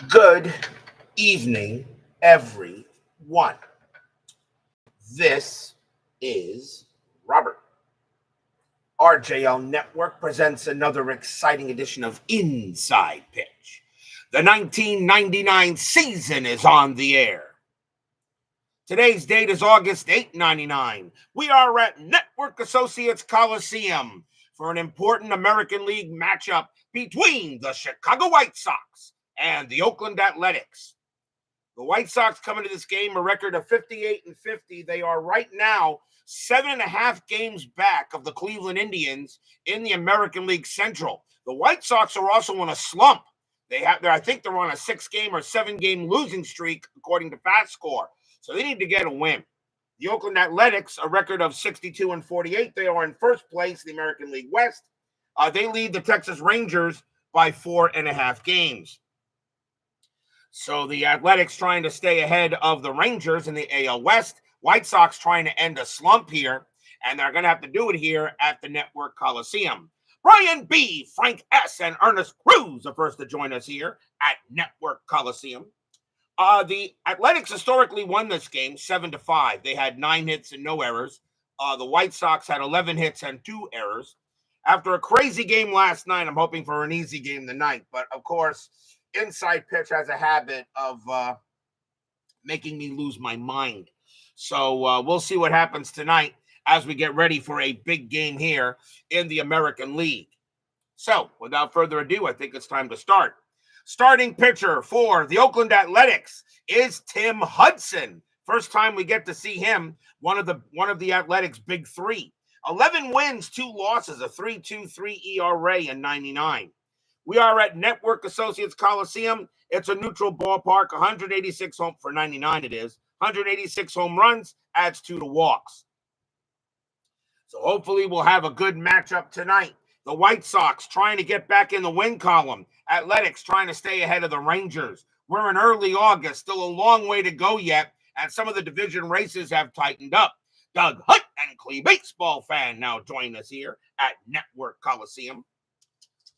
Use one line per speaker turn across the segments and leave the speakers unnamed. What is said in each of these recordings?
Good evening, everyone. This is Robert. RJL Network presents another exciting edition of Inside Pitch. The 1999 season is on the air. Today's date is August 8, 1999. We are at Network Associates Coliseum for an important American League matchup between the Chicago White Sox and the Oakland Athletics. The White Sox come into this game a record of 58-50. They are right now 7.5 games back of the Cleveland Indians in the American League Central. The White Sox are also on a slump. I think they're on a 6-game or 7-game losing streak according to FastScore. So they need to get a win. The Oakland Athletics, a record of 62-48. They are in first place in the American League West. They lead the Texas Rangers by 4.5 games. So the Athletics trying to stay ahead of the Rangers in the AL West. White Sox trying to end a slump here, and they're going to have to do it here at the Network Coliseum. Brian B., Frank S., and Ernest Cruz are first to join us here at Network Coliseum. The Athletics historically won this game 7-5. They had 9 hits and no errors. The White Sox had 11 hits and 2 errors. After a crazy game last night, I'm hoping for an easy game tonight. But, of course, Inside Pitch has a habit of making me lose my mind. So we'll see what happens tonight as we get ready for a big game here in the American League. So, without further ado, I think it's time to start. Starting pitcher for the Oakland Athletics is Tim Hudson. First time we get to see him, one of the Athletics' big three. 11 wins, 2 losses, a 3.23 ERA in 99. We are at Network Associates Coliseum. It's a neutral ballpark, 186 home for 99 it is. 186 home runs, adds 2 to walks. So hopefully we'll have a good matchup tonight. The White Sox trying to get back in the win column. Athletics trying to stay ahead of the Rangers. We're in early August, still a long way to go yet, and some of the division races have tightened up. Doug Hutt and Clee baseball fan now join us here at Network Coliseum.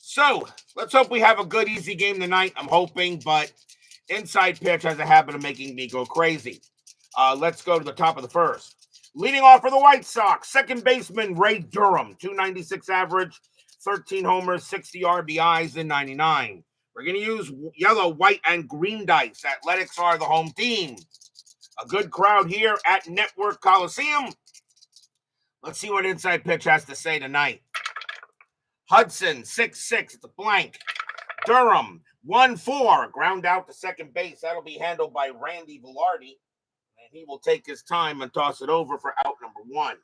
So let's hope we have a good, easy game tonight. I'm hoping, but Inside Pitch has a habit of making me go crazy. Let's go to the top of the first. Leading off for the White Sox, second baseman Ray Durham, 296 average, 13 homers, 60 RBIs in 99. We're going to use yellow, white, and green dice. Athletics are the home team. A good crowd here at Network Coliseum. Let's see what Inside Pitch has to say tonight. Hudson, 6-6, it's a blank. Durham, 1-4, ground out to second base. That'll be handled by Randy Velarde, and he will take his time and toss it over for out number 1.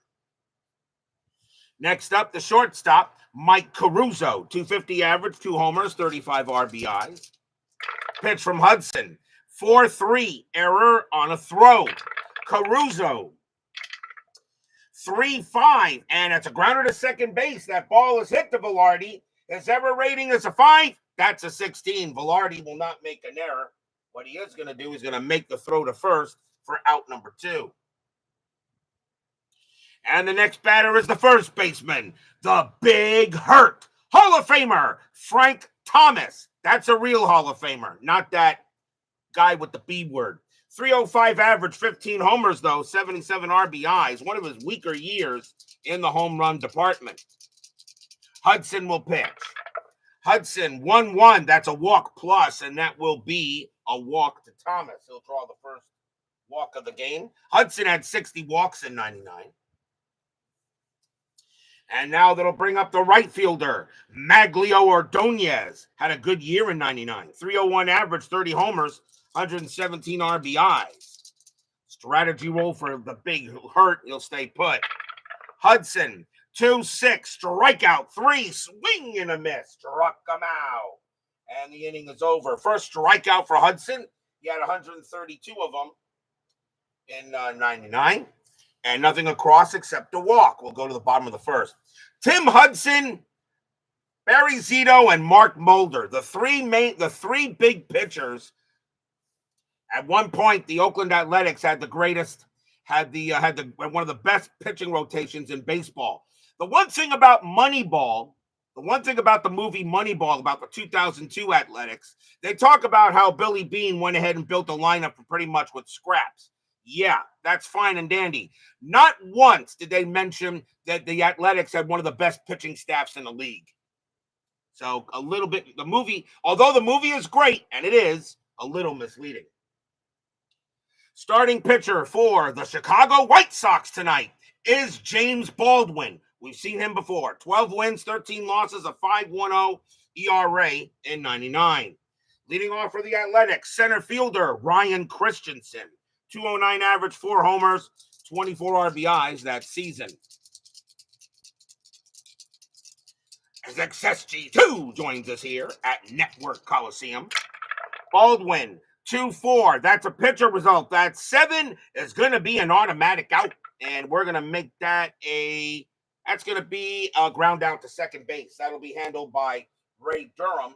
Next up, the shortstop, Mike Caruso, 250 average, 2 homers, 35 RBIs. Pitch from Hudson, 4-3, error on a throw. Caruso, 3-5, and it's a grounder to second base. That ball is hit to Velarde. His error rating is a 5. That's a 16. Velarde will not make an error. What he is going to do is going to make the throw to first for out number 2. And the next batter is the first baseman, the Big Hurt, Hall of Famer, Frank Thomas. That's a real Hall of Famer, not that guy with the B word. 305 average, 15 homers, though, 77 RBIs, one of his weaker years in the home run department. Hudson will pitch. Hudson, 1-1, that's a walk plus, and that will be a walk to Thomas. He'll draw the first walk of the game. Hudson had 60 walks in 99. And now that'll bring up the right fielder, Maglio Ordonez. Had a good year in 99. 301 average, 30 homers, 117 RBIs. Strategy role for the Big Hurt. He'll stay put. Hudson, 2-6, strikeout, 3, swing and a miss. Struck him out. And the inning is over. First strikeout for Hudson. He had 132 of them in 99. And nothing across except a walk. We'll go to the bottom of the first. Tim Hudson, Barry Zito, and Mark Mulder, the three big pitchers. At one point, the Oakland Athletics had one of the best pitching rotations in baseball. The one thing about Moneyball The one thing about the movie Moneyball, about the 2002 Athletics, they talk about how Billy Beane went ahead and built a lineup for pretty much with scraps. Yeah, that's fine and dandy. Not once did they mention that the Athletics had one of the best pitching staffs in the league. So a little bit, the movie, although the movie is great, and it is, a little misleading. Starting pitcher for the Chicago White Sox tonight is James Baldwin. We've seen him before. 12 wins, 13 losses, a 5.10 ERA in 99. Leading off for the Athletics, center fielder Ryan Christensen. 209 average, 4 homers, 24 RBIs that season. As XSG2 joins us here at Network Coliseum. Baldwin, 2-4. That's a pitcher result. That 7 is going to be an automatic out. And we're going to make that that's going to be a ground out to second base. That'll be handled by Ray Durham.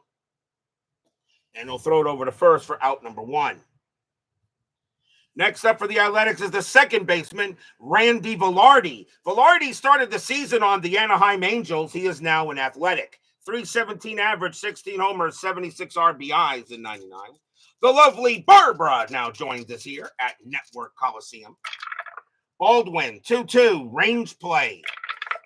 And he'll throw it over to first for out number 1. Next up for the Athletics is the second baseman, Randy Velarde. Velarde started the season on the Anaheim Angels. He is now an Athletic. 317 average, 16 homers, 76 RBIs in 99. The lovely Barbara now joins us here at Network Coliseum. Baldwin, 2-2, range play.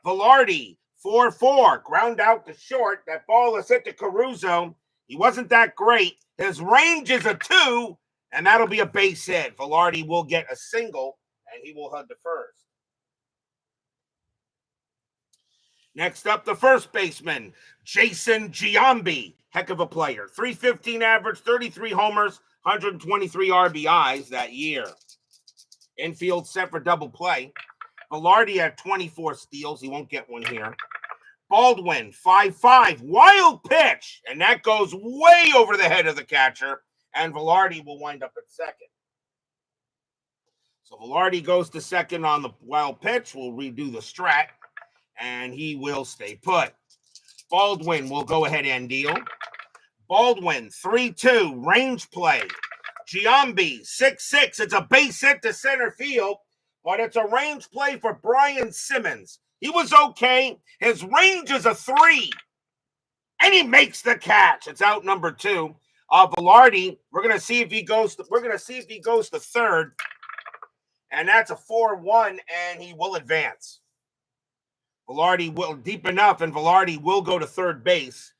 Velarde, 4-4, ground out to short. That ball is hit to Caruso. He wasn't that great. His range is a 2, and that'll be a base hit. Velarde will get a single, and he will head to first. Next up, the first baseman, Jason Giambi. Heck of a player. 315 average, 33 homers, 123 RBIs that year. Infield set for double play. Velarde had 24 steals. He won't get one here. Baldwin, 5-5. Wild pitch. And that goes way over the head of the catcher. And Velarde will wind up at second. So Velarde goes to second on the wild pitch. We'll redo the strat. And he will stay put. Baldwin will go ahead and deal. Baldwin, 3-2, range play. Giambi, 6-6. It's a base hit to center field, but it's a range play for Brian Simmons. He was okay. His range is a 3, and he makes the catch. It's out number 2. Velarde, we're gonna see if he goes to third, and that's a 4-1, and he will advance. Velarde will deep enough, and Velarde will go to third base,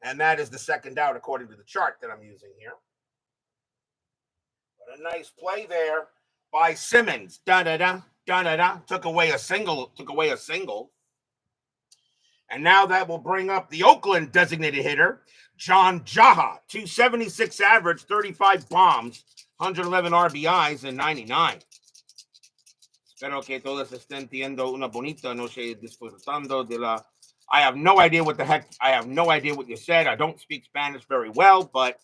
and that is the second out according to the chart that I'm using here. But a nice play there by Simmons. Da-da-da. Took away a single. And now that will bring up the Oakland designated hitter, John Jaha. 276 average, 35 bombs, 111 RBIs, and 99. Espero que todos estén teniendo una bonita noche disfrutando de la... I have no idea what you said. I don't speak Spanish very well, but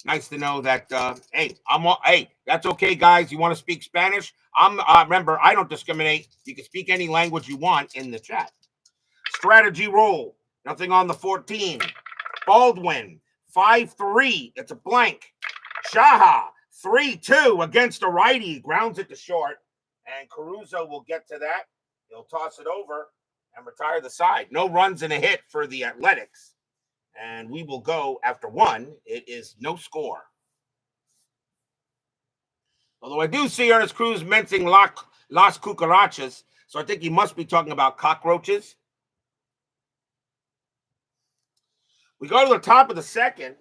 nice to know that, hey, that's okay, guys. You want to speak Spanish? Remember, I don't discriminate. You can speak any language you want in the chat. Strategy roll. Nothing on the 14. Baldwin, 5-3. It's a blank. Jaha, 3-2 against a righty. Grounds it to short. And Caruso will get to that. He'll toss it over and retire the side. No runs and a hit for the Athletics. And we will go after 1. It is no score. Although I do see Ernest Cruz mentioning Las Cucarachas, so I think he must be talking about cockroaches. We go to the top of the second.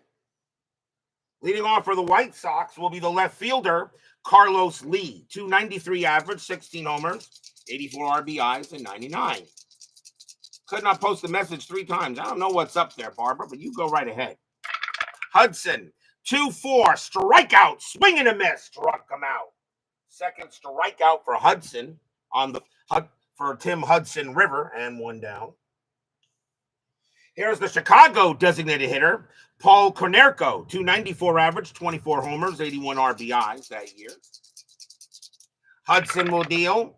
Leading off for the White Sox will be the left fielder, Carlos Lee. 293 average, 16 homers, 84 RBIs, and 99. Could not post the message 3 times. I don't know what's up there, Barbara, but you go right ahead. Hudson, 2-4, strikeout, swing and a miss, struck him out. Second strikeout for Hudson for Tim Hudson River, and 1 down. Here's the Chicago designated hitter, Paul Konerko. 294 average, 24 homers, 81 RBIs that year. Hudson will deal.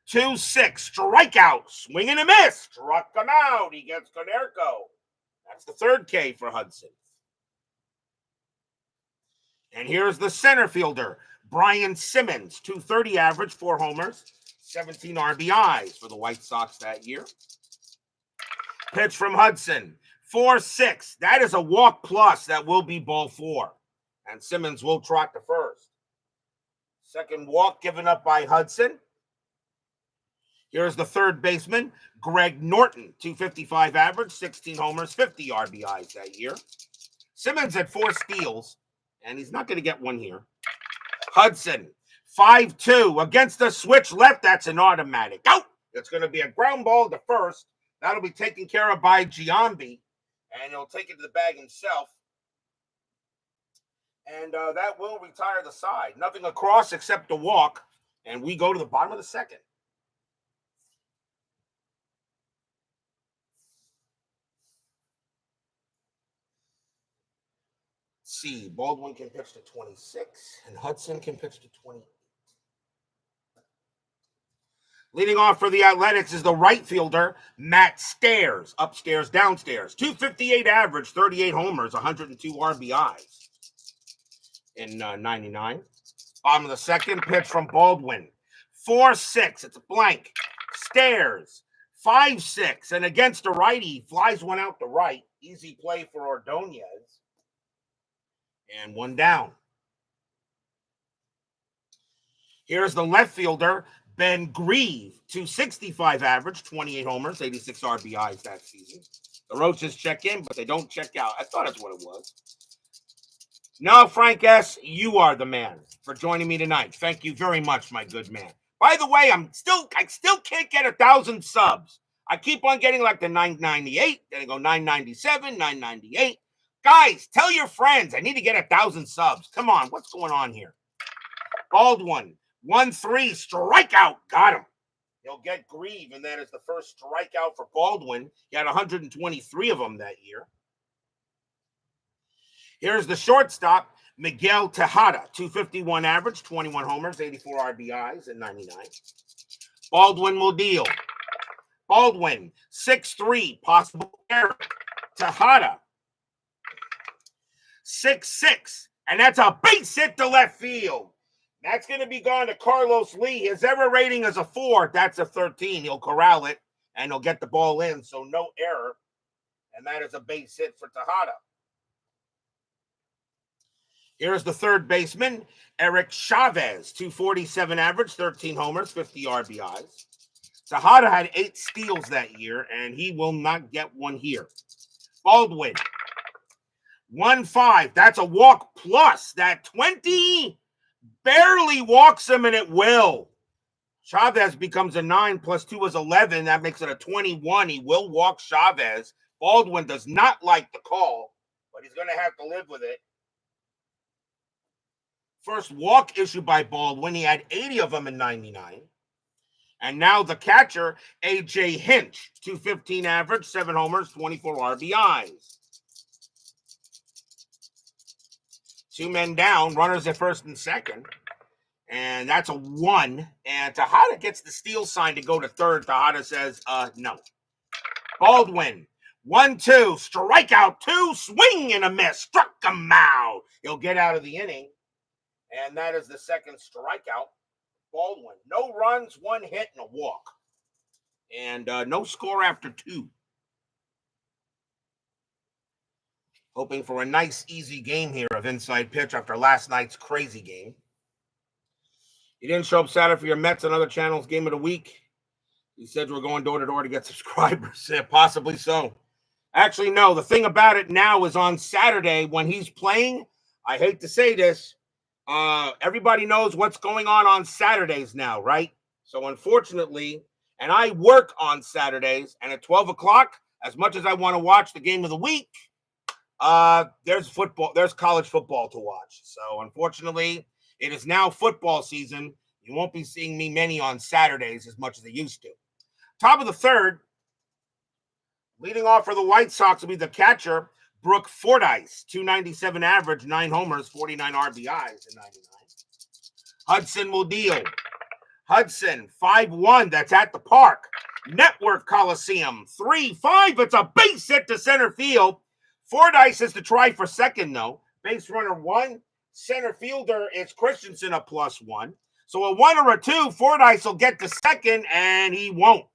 2-6, strikeout, swing and a miss, struck him out. He gets Konerko. That's the 3rd K for Hudson. And here's the center fielder, Brian Simmons. 230 average, 4 homers, 17 RBIs for the White Sox that year. Pitch from Hudson. 4-6. That is a walk plus. That will be ball 4. And Simmons will trot to first. Second walk given up by Hudson. Here's the third baseman, Greg Norton, 255 average, 16 homers, 50 RBIs that year. Simmons had 4 steals, and he's not going to get one here. Hudson, 5-2 against the switch left. That's an automatic out. It's going to be a ground ball to first. That'll be taken care of by Giambi, and he'll take it to the bag himself. And that will retire the side. Nothing across except a walk, and we go to the bottom of the second. See, Baldwin can pitch to 26, and Hudson can pitch to 28. Leading off for the Athletics is the right fielder, Matt Stairs. Upstairs, downstairs. 258 average, 38 homers, 102 RBIs in 99. Bottom of the second, pitch from Baldwin. 4-6, it's a blank. Stairs, 5-6, and against the righty, flies one out the right. Easy play for Ordonez. And one down. Here's the left fielder, Ben Grieve, 265 average, 28 homers, 86 RBIs that season. The Roaches check in, but they don't check out. I thought that's what it was. No, Frank S., you are the man for joining me tonight. Thank you very much, my good man. By the way, I still can't get 1,000 subs. I keep on getting like the 998, then I go 997, 998. Guys, tell your friends. I need to get 1,000 subs. Come on, what's going on here? Baldwin, 1-3, strikeout. Got him. He'll get Grieve, and that is the first strikeout for Baldwin. He had 123 of them that year. Here's the shortstop, Miguel Tejada, 251 average, 21 homers, 84 RBIs in 99. Baldwin will deal. Baldwin, 6-3, possible error. Tejada, 6-6, and that's a base hit to left field. That's going to be gone to Carlos Lee. His error rating is a 4. That's a 13. He'll corral it, and he'll get the ball in, so no error. And that is a base hit for Tejada. Here's the third baseman, Eric Chavez, 247 average, 13 homers, 50 RBIs. Tejada had 8 steals that year, and he will not get one here. Baldwin, 1-5. That's a walk plus. That 20 barely walks him, and it will. Chavez becomes a 9 plus 2 is 11. That makes it a 21. He will walk Chavez. Baldwin does not like the call, but he's going to have to live with it. First walk issued by Baldwin. He had 80 of them in 99. And now the catcher, A.J. Hinch, 215 average, 7 homers, 24 RBIs. 2 men down, runners at first and second. And that's a 1. And Tejada gets the steal sign to go to third. Tejada says, no. Baldwin, 1-2, strikeout 2, swing and a miss. Struck him out. He'll get out of the inning. And that is the second strikeout. Baldwin, no runs, 1 hit, and a walk. And no score after 2. Hoping for a nice, easy game here of inside pitch after last night's crazy game. You didn't show up Saturday for your Mets and other channels game of the week. He said we're going door to door to get subscribers. Yeah, possibly so. Actually, no. The thing about it now is on Saturday when he's playing, I hate to say this, everybody knows what's going on Saturdays now, right? So unfortunately, and I work on Saturdays, and at 12 o'clock, as much as I want to watch the game of the week, there's football, there's college football to watch. So unfortunately, it is now football season. You won't be seeing me many on Saturdays as much as I used to. Top of the third, leading off for the White Sox will be the catcher, Brooke Fordyce, 297 average, 9 homers, 49 RBIs in 99. Hudson will deal. Hudson, 5-1, that's at the park. Network Coliseum, 3-5, it's a base hit to center field. Fordyce is to try for second, though. Base runner 1, center fielder is Christensen, a +1. So a 1 or a 2, Fordyce will get to second, and he won't.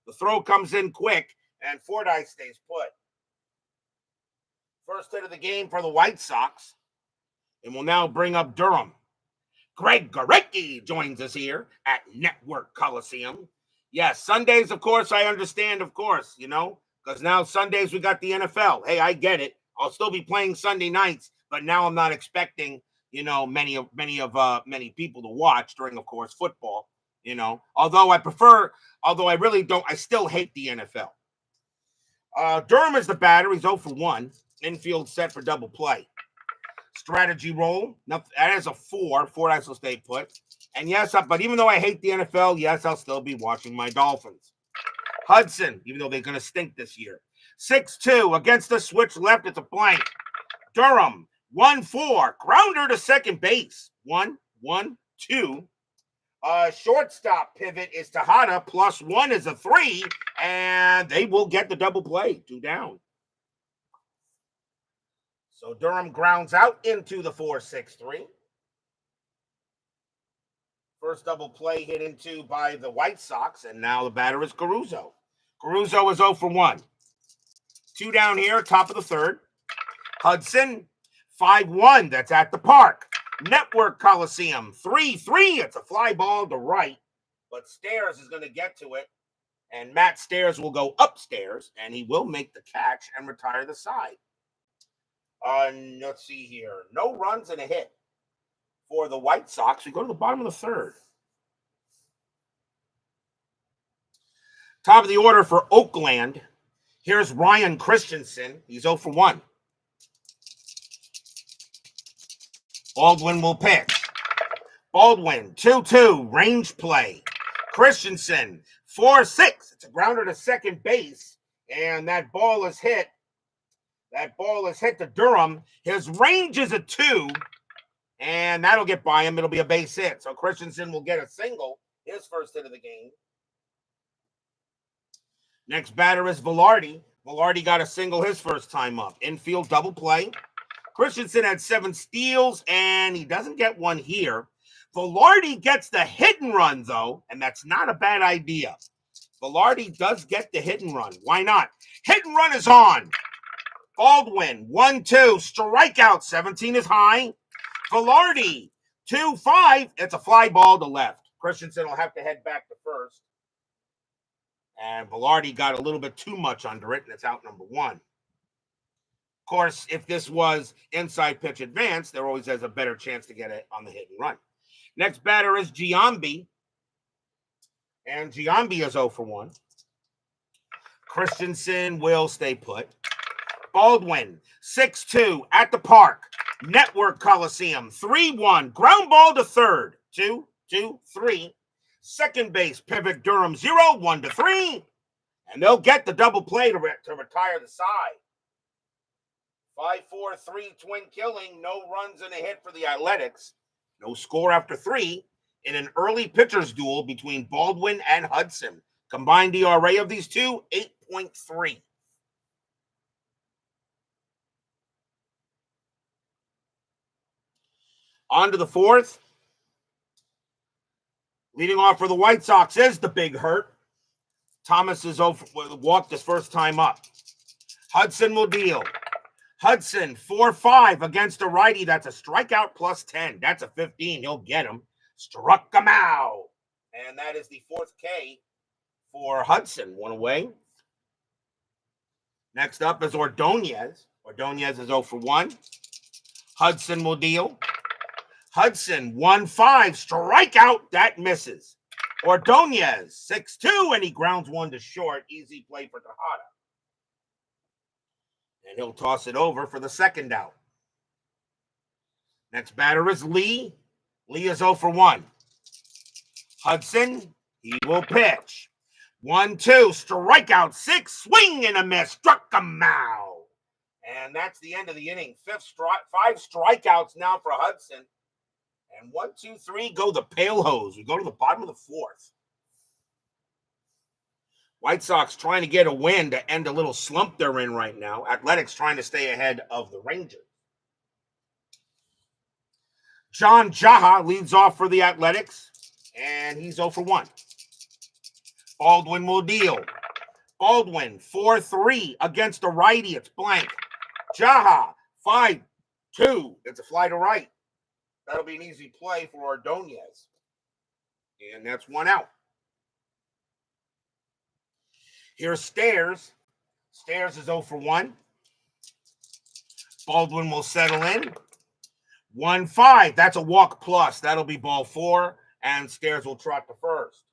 The throw comes in quick, And Fordyce stays put. First hit of the game for the White Sox. And we'll now bring up Durham. Greg Gorecki joins us here at Network Coliseum. Yes, Sundays, of course, I understand, of course, because now Sundays we got the NFL. Hey, I get it. I'll still be playing Sunday nights, but now I'm not expecting, many people to watch during, of course, football, although I really don't, I still hate the NFL. Durham is the batter. He's 0 for 1. Infield set for double play. Strategy roll. That is a 4. Fordyce will stay put. And yes, but even though I hate the NFL, yes, I'll still be watching my Dolphins. Hudson, even though they're going to stink this year. 6-2 against the switch left. It's a blank. Durham, 1-4. Grounder to second base. 1-1-2. Shortstop pivot is Tejada. +1 is a 3. And they will get the double play. 2 down. So Durham grounds out into the 4-6-3. First double play hit into by the White Sox, and now the batter is Caruso. Caruso is 0 for 1. 2 down here, top of the third. Hudson, 5-1. That's at the park. Network Coliseum, 3-3. It's a fly ball to right, but Stairs is going to get to it, and Matt Stairs will go upstairs, and he will make the catch and retire the side. Let's see here. No runs and a hit for the White Sox. We go to the bottom of the third. Top of the order for Oakland. Here's Ryan Christensen. He's 0 for 1. Baldwin will pitch. Baldwin, 2-2. Range play. Christensen, 4-6. It's a grounder to second base. And that ball is hit. That ball is hit to Durham. His range is a 2, and that'll get by him. It'll be a base hit. So Christensen will get a single, his first hit of the game. Next batter is Velarde. Velarde got a single his first time up. Infield double play. Christensen had 7 steals, and he doesn't get one here. Velarde gets the hit and run, though, and that's not a bad idea. Velarde does get the hit and run. Why not? Hit and run is on. Baldwin, 1-2, strikeout, 17 is high. Velarde, 2-5, it's a fly ball to left. Christensen will have to head back to first. And Velarde got a little bit too much under it, and it's out number 1. Of course, if this was inside pitch advance, there always has a better chance to get it on the hit and run. Next batter is Giambi. And Giambi is 0 for 1. Christensen will stay put. Baldwin, 6-2 at the park. Network Coliseum, 3-1. Ground ball to third. 2-2-3. Second base, pivot Durham, 0, 1-3. And they'll get the double play to retire the side. 5-4-3 twin killing. No runs and a hit for the Athletics. No score after 3 in an early pitchers duel between Baldwin and Hudson. Combined ERA of these two, 8.3. On to the fourth. Leading off for the White Sox is the big hurt. Thomas is walked his first time up. Hudson will deal. Hudson, 4-5 against a righty. That's a strikeout +10. That's a 15. He'll get him. Struck him out. And that is the 4th K for Hudson. 1 away. Next up is Ordonez. Ordonez is 0 for 1. Hudson will deal. Hudson, 1-5, strikeout, that misses. Ordonez, 6-2, and he grounds one to short. Easy play for Tejada. And he'll toss it over for the second out. Next batter is Lee. Lee is 0 for 1. Hudson, he will pitch. 1-2, strikeout, 6, swing and a miss. Struck him out. And that's the end of the inning. 5 strikeouts now for Hudson. And 1, 2, 3 go the pale hose. We go to the bottom of the 4th. White Sox trying to get a win to end a little slump they're in right now. Athletics trying to stay ahead of the Rangers. John Jaha leads off for the Athletics, and he's 0 for 1. Baldwin will deal. Baldwin, 4-3 against a righty. It's blank. Jaha, 5-2. It's a fly to right. That'll be an easy play for Ordonez. And that's one out. Here's Stairs. Stairs is 0 for 1. Baldwin will settle in. 1-5. That's a walk plus. That'll be ball 4. And Stairs will trot to first.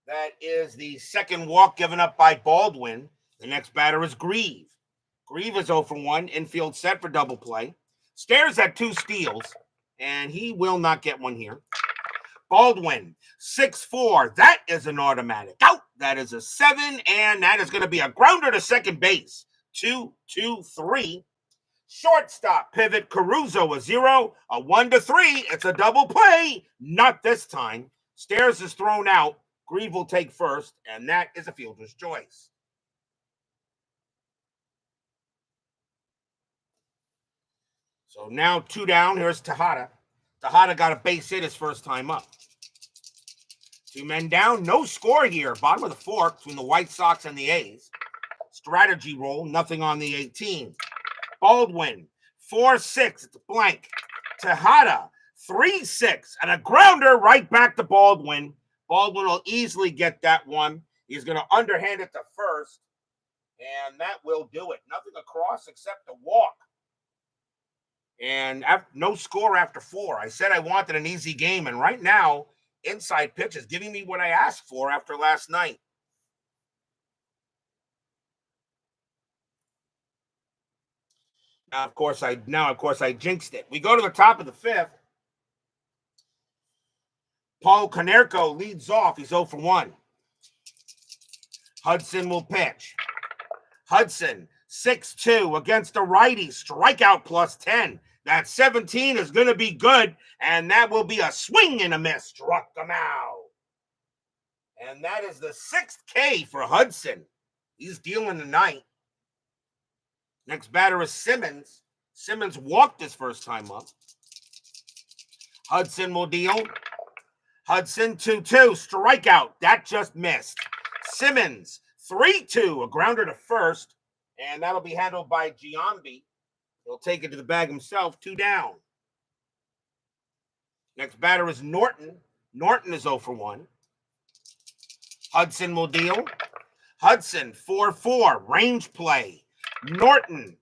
That is the second walk given up by Baldwin. The next batter is Grieve. Grieve is 0 for 1. Infield set for double play. Stairs had 2 steals, and he will not get one here. Baldwin, 6-4. That is an automatic out. That is a 7, and that is going to be a grounder to second base. 2-2-3. Shortstop pivot, Caruso, a 0. A 1-3. It's a double play. Not this time. Stairs is thrown out. Grieve will take first, and that is a fielder's choice. So now 2 down. Here's Tejada. Tejada got a base hit his first time up. 2 men down. No score here. Bottom of the 4th between the White Sox and the A's. Strategy roll. Nothing on the 18. Baldwin, 4-6. It's a blank. Tejada, 3-6. And a grounder right back to Baldwin. Baldwin will easily get that one. He's going to underhand it to first. And that will do it. Nothing across except a walk. And no score after 4. I said I wanted an easy game. And right now, inside pitch is giving me what I asked for after last night. Now, of course, I jinxed it. We go to the top of the 5th. Paul Konerko leads off. He's 0 for 1. Hudson will pitch. Hudson, 6-2 against a righty. Strikeout plus 10. That 17 is going to be good, and that will be a swing and a miss. Struck him out. And that is the 6th K for Hudson. He's dealing tonight. Next batter is Simmons. Simmons walked his first time up. Hudson will deal. Hudson, 2-2. Strikeout. That just missed. Simmons, 3-2. A grounder to first. And that'll be handled by Giambi. He'll take it to the bag himself. 2 down. Next batter is Norton. Norton is 0 for 1. Hudson will deal. Hudson, 4-4. Range play. Norton,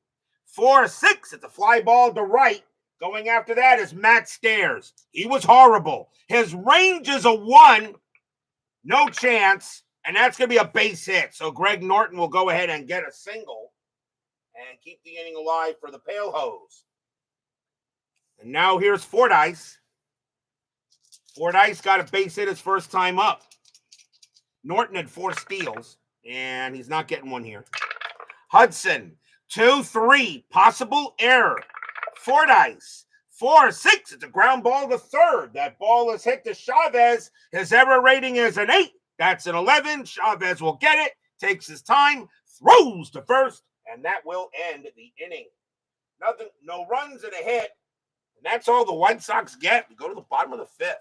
4-6. It's a fly ball to right. Going after that is Matt Stairs. He was horrible. His range is a 1. No chance. And that's going to be a base hit. So Greg Norton will go ahead and get a single and keep the inning alive for the Pale Hose. And now here's Fordyce. Fordyce got a base hit his first time up. Norton had 4 steals, and he's not getting one here. Hudson, 2-3. Possible error. Fordyce, 4-6. It's a ground ball to third. That ball is hit to Chavez. His error rating is an 8. That's an 11. Chavez will get it. Takes his time. Throws to first. And that will end the inning. Nothing, no runs and a hit. And that's all the White Sox get. We go to the bottom of the 5th.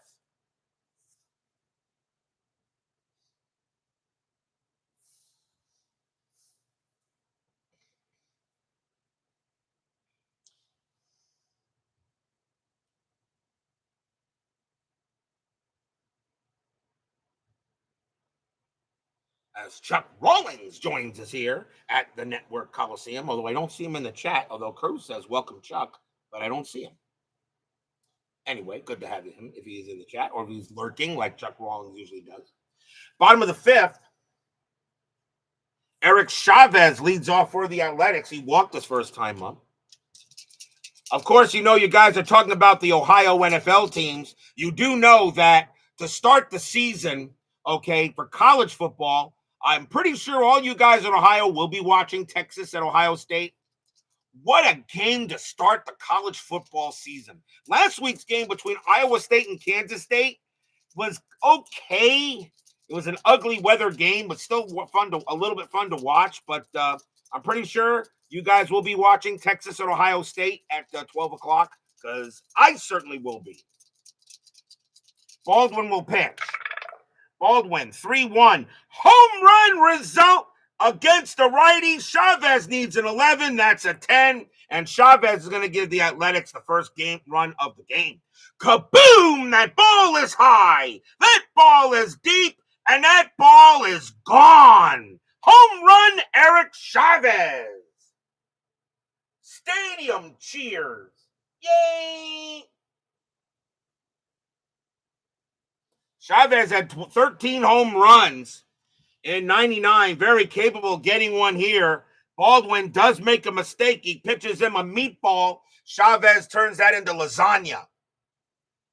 As Chuck Rawlings joins us here at the Network Coliseum, although I don't see him in the chat, although Cruz says, welcome, Chuck, but I don't see him. Anyway, good to have him if he is in the chat or if he's lurking like Chuck Rawlings usually does. Bottom of the 5th, Eric Chavez leads off for the Athletics. He walked his first time up. Of course, you know you guys are talking about the Ohio NFL teams. You do know that to start the season, okay, for college football, I'm pretty sure all you guys in Ohio will be watching Texas and Ohio State. What a game to start the college football season. Last week's game between Iowa State and Kansas State was okay. It was an ugly weather game, but still a little bit fun to watch. But I'm pretty sure you guys will be watching Texas and Ohio State at 12 o'clock because I certainly will be. Baldwin will pitch. Baldwin, 3-1. Home run result against the righty. Chavez needs an 11. That's a 10. And Chavez is going to give the Athletics the first game run of the game. Kaboom! That ball is high. That ball is deep. And that ball is gone. Home run, Eric Chavez. Stadium cheers. Yay! Chavez had 13 home runs in 99. Very capable of getting one here. Baldwin does make a mistake. He pitches him a meatball. Chavez turns that into lasagna.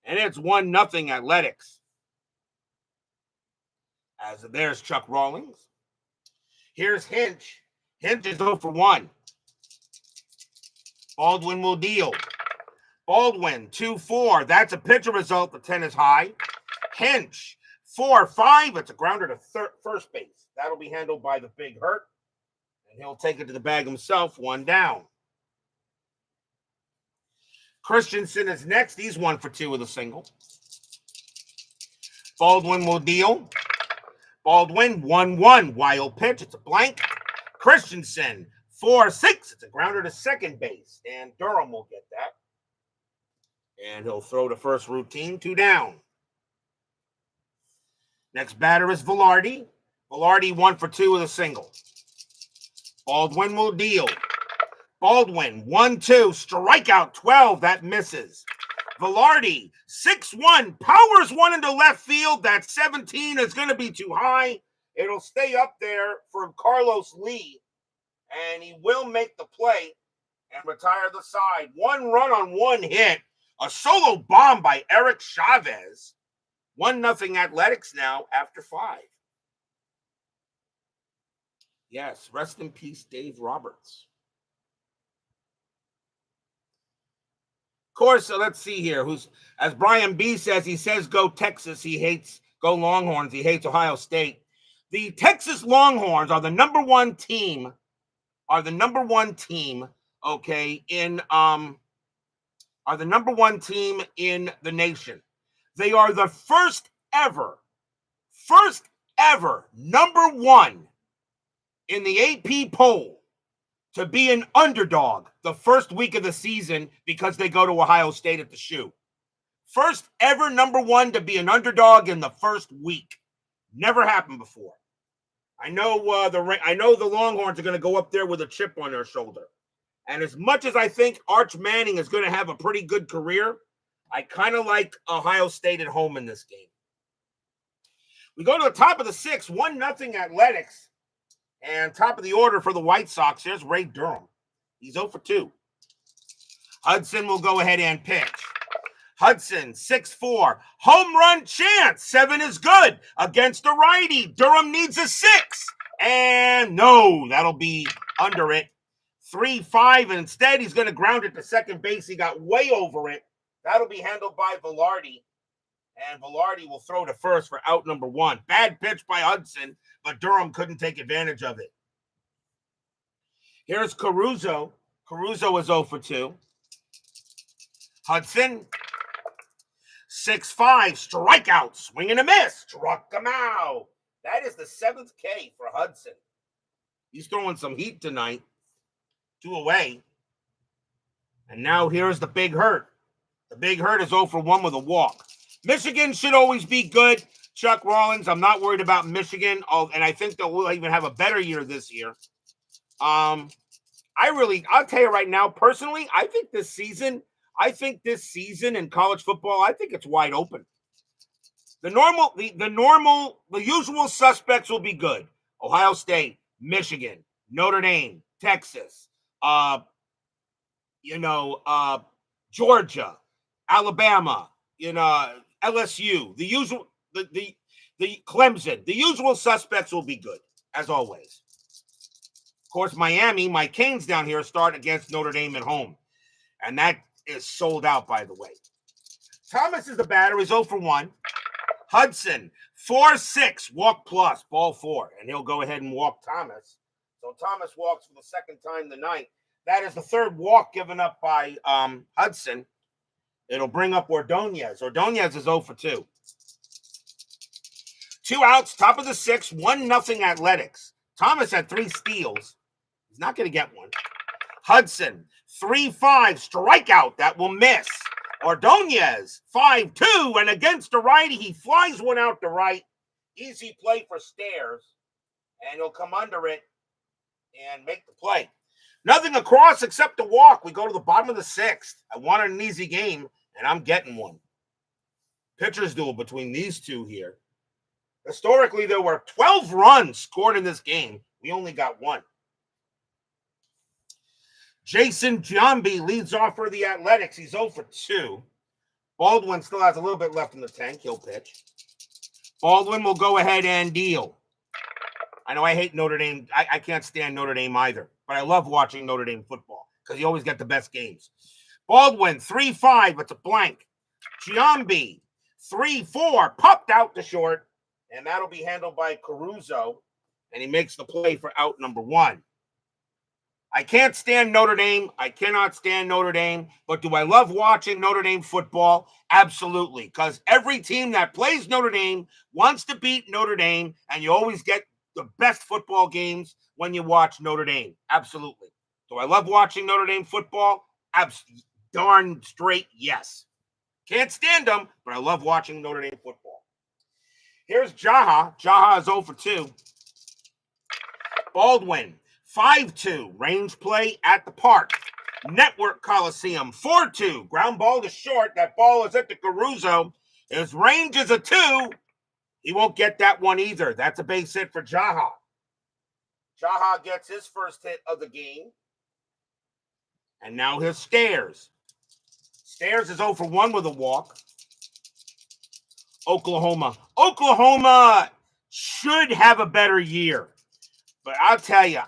And it's 1-0 Athletics. As there's Chuck Rawlings. Here's Hinch. Hinch is 0 for 1. Baldwin will deal. Baldwin, 2-4. That's a pitcher result. The 10 is high. Hinch, 4-5. It's a grounder to first base. That'll be handled by the Big Hurt. And he'll take it to the bag himself. 1 down. Christensen is next. He's 1 for 2 with a single. Baldwin will deal. Baldwin, 1-1. Wild pitch. It's a blank. Christensen, 4-6. It's a grounder to second base. And Durham will get that. And he'll throw the first routine. 2 down. Next batter is Velarde. Velarde 1 for 2 with a single. Baldwin will deal. Baldwin, 1-2. Strikeout 12. That misses. Velarde, 6-1. Powers one into left field. That 17 is going to be too high. It'll stay up there for Carlos Lee. And he will make the play and retire the side. 1 run on 1 hit. A solo bomb by Eric Chavez. 1-0 Athletics now after 5. Yes, rest in peace, Dave Roberts. Of course, let's see here. As Brian B says, he says go Texas. He hates go Longhorns. He hates Ohio State. The Texas Longhorns are the number one team. Okay, are the number one team in the nation. They are the first ever number 1 in the AP poll to be an underdog the first week of the season because they go to Ohio State at the shoe. First ever number 1 to be an underdog in the first week. Never happened before. I know the Longhorns are going to go up there with a chip on their shoulder. And as much as I think Arch Manning is going to have a pretty good career, I kind of like Ohio State at home in this game. We go to the top of the 6th, 1-0 Athletics. And top of the order for the White Sox, here's Ray Durham. He's 0 for 2. Hudson will go ahead and pitch. Hudson, 6-4. Home run chance. 7 is good against the righty. Durham needs a 6. And no, that'll be under it. 3-5. And instead, he's going to ground it to second base. He got way over it. That'll be handled by Velarde. And Velarde will throw to first for out number 1. Bad pitch by Hudson, but Durham couldn't take advantage of it. Here's Caruso. Caruso is 0 for 2. Hudson, 6-5. Strikeout. Swing and a miss. Struck him out. That is the 7th K for Hudson. He's throwing some heat tonight. 2 away. And now here's the Big Hurt. The Big Hurt is 0 for 1 with a walk. Michigan should always be good. Chuck Rawlings, I'm not worried about Michigan, and I think they'll even have a better year this year. I'll tell you right now, personally, I think this season in college football, I think it's wide open. The usual suspects will be good. Ohio State, Michigan, Notre Dame, Texas, Georgia, Alabama, LSU, the Clemson, the usual suspects will be good, as always. Of course, Miami, my Canes down here start against Notre Dame at home. And that is sold out, by the way. Thomas is the batter. He's 0 for 1. Hudson, 4-6, walk plus, ball 4. And he'll go ahead and walk Thomas. So Thomas walks for the second time tonight. That is the 3rd walk given up by Hudson. It'll bring up Ordonez. Ordonez is 0 for 2. 2 outs, top of the 6th, 1-0 Athletics. Thomas had 3 steals. He's not going to get one. Hudson, 3-5, strikeout. That will miss. Ordonez, 5-2, and against the righty, he flies one out to right. Easy play for Stairs, and he'll come under it and make the play. Nothing across except a walk. We go to the bottom of the 6th. I wanted an easy game, and I'm getting one. Pitcher's duel between these two here. Historically, there were 12 runs scored in this game. We only got 1. Jason Giambi leads off for the Athletics. He's 0 for 2. Baldwin still has a little bit left in the tank. He'll pitch. Baldwin will go ahead and deal. I know I hate Notre Dame. I can't stand Notre Dame either, but I love watching Notre Dame football because you always get the best games. Baldwin, 3-5. It's a blank. Giambi, 3-4. Popped out to short, and that'll be handled by Caruso, and he makes the play for out number 1. I can't stand Notre Dame. I cannot stand Notre Dame. But do I love watching Notre Dame football? Absolutely. Because every team that plays Notre Dame wants to beat Notre Dame, and you always get the best football games when you watch Notre Dame. Absolutely. Do I love watching Notre Dame football? Darn straight yes. Can't stand them, but I love watching Notre Dame football. Here's Jaha. Jaha is 0 for 2. Baldwin, 5-2, range play at the park. Network Coliseum, 4-2, ground ball to short. That ball is at the Caruso. His range is a 2. He won't get that one either. That's a base hit for Jaha. Jaha gets his first hit of the game. And now here's Stairs. Stairs is 0 for 1 with a walk. Oklahoma. Oklahoma should have a better year. But I'll tell you,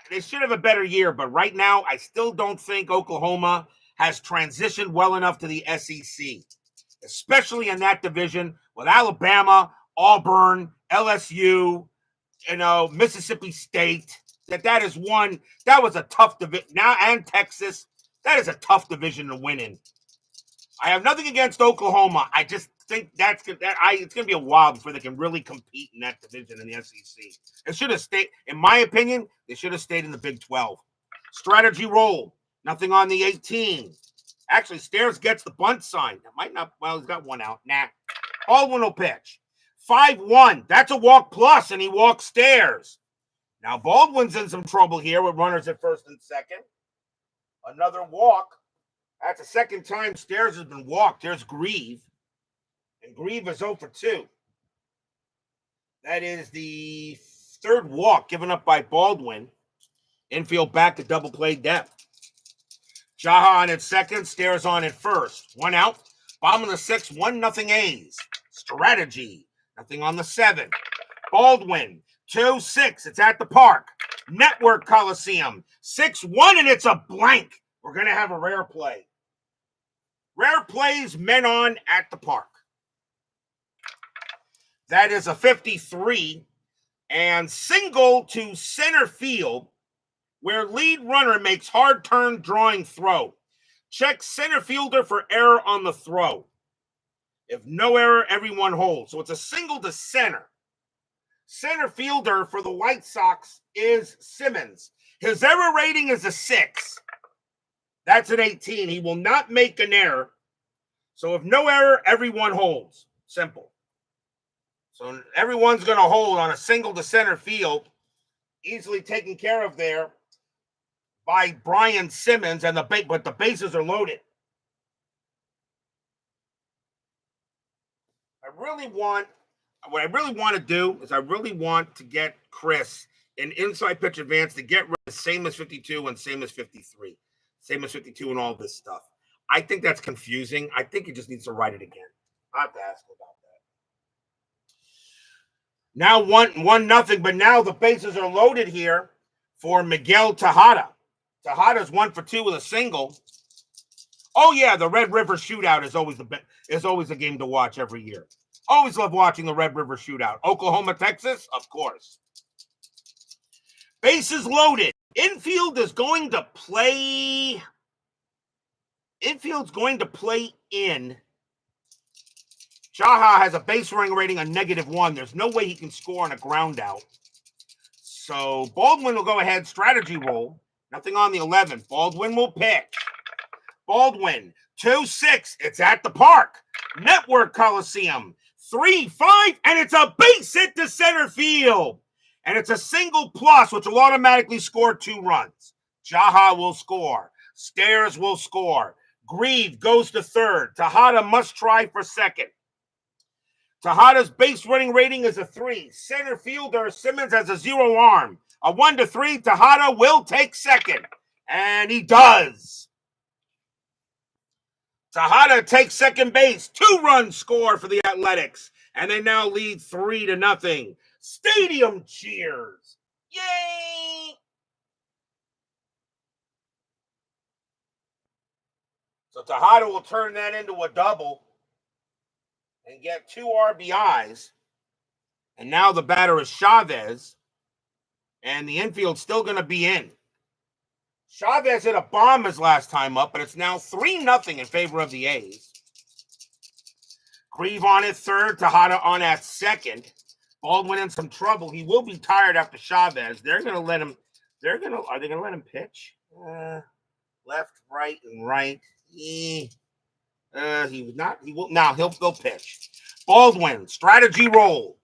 they should have a better year. But right now, I still don't think Oklahoma has transitioned well enough to the SEC, especially in that division with Alabama, Auburn, LSU, Mississippi State. That was a tough division. Now, and Texas, that is a tough division to win in. I have nothing against Oklahoma. I just think it's going to be a while before they can really compete in that division in the SEC. It should have stayed, in my opinion, they should have stayed in the Big 12. Strategy roll. Nothing on the 18. Actually, Stairs gets the bunt sign. It might not, well, he's got one out. Nah. Baldwin will pitch. 5-1. That's a walk plus, and he walks Stairs. Now, Baldwin's in some trouble here with runners at first and second. Another walk. That's the second time Stairs has been walked. There's Grieve. And Grieve is 0 for 2. That is the third walk given up by Baldwin. Infield back to double play depth. Jaha on at second. Stairs on at first. 1 out. Bottom of the 6th. 1-0 A's. Strategy. Nothing on the 7. Baldwin. 2-6. It's at the park. Network Coliseum. 6-1, and it's a blank. We're going to have a rare play. Rare plays, men on at the park. That is a 53 and single to center field where lead runner makes hard turn drawing throw. Check center fielder for error on the throw. If no error, everyone holds. So it's a single to center. Center fielder for the White Sox is Simmons. His error rating is a 6. That's an 18. He will not make an error. So if no error, everyone holds. Simple. So everyone's going to hold on a single to center field, easily taken care of there by Brian Simmons, but the bases are loaded. What I really want to do is I really want to get Chris an inside pitch advance to get rid of same as 52 and same as 53. Same as 52 and all this stuff. I think that's confusing. I think he just needs to write it again. I have to ask him about that. Now 1-0, but now the bases are loaded here for Miguel Tejada. Tejada's 1 for 2 with a single. Oh yeah, the Red River Shootout is always a game to watch every year. Always love watching the Red River Shootout. Oklahoma, Texas, of course. Bases loaded. Infield's going to play in Jaha has a base running rating of -1. There's no way he can score on a ground out. So Baldwin will go ahead, strategy roll. Nothing on the 11. Baldwin will pitch. Baldwin, 2-6. It's at the park. Network Coliseum, 3-5, and it's a base hit to center field. And it's a single plus, which will automatically score 2 runs. Jaha will score. Stairs will score. Grieve goes to third. Tejada must try for second. Tejada's base running rating is a 3. Center fielder Simmons has a 0 arm. A 1-3. Tejada will take second. And he does. Tejada takes second base. 2-run score for the Athletics. And they now lead 3-0. Stadium cheers. Yay! So Tejada will turn that into a double and get 2 RBIs. And now the batter is Chavez. And the infield's still going to be in. Chavez hit a bomb his last time up, but it's now 3-0 in favor of the A's. Grieve on at third, Tejada on at second. Baldwin in some trouble. He will be tired after Chavez. They're going to let him. Are they going to let him pitch? Left, right, and right. He was not. He will now. He'll pitch. Baldwin strategy roll.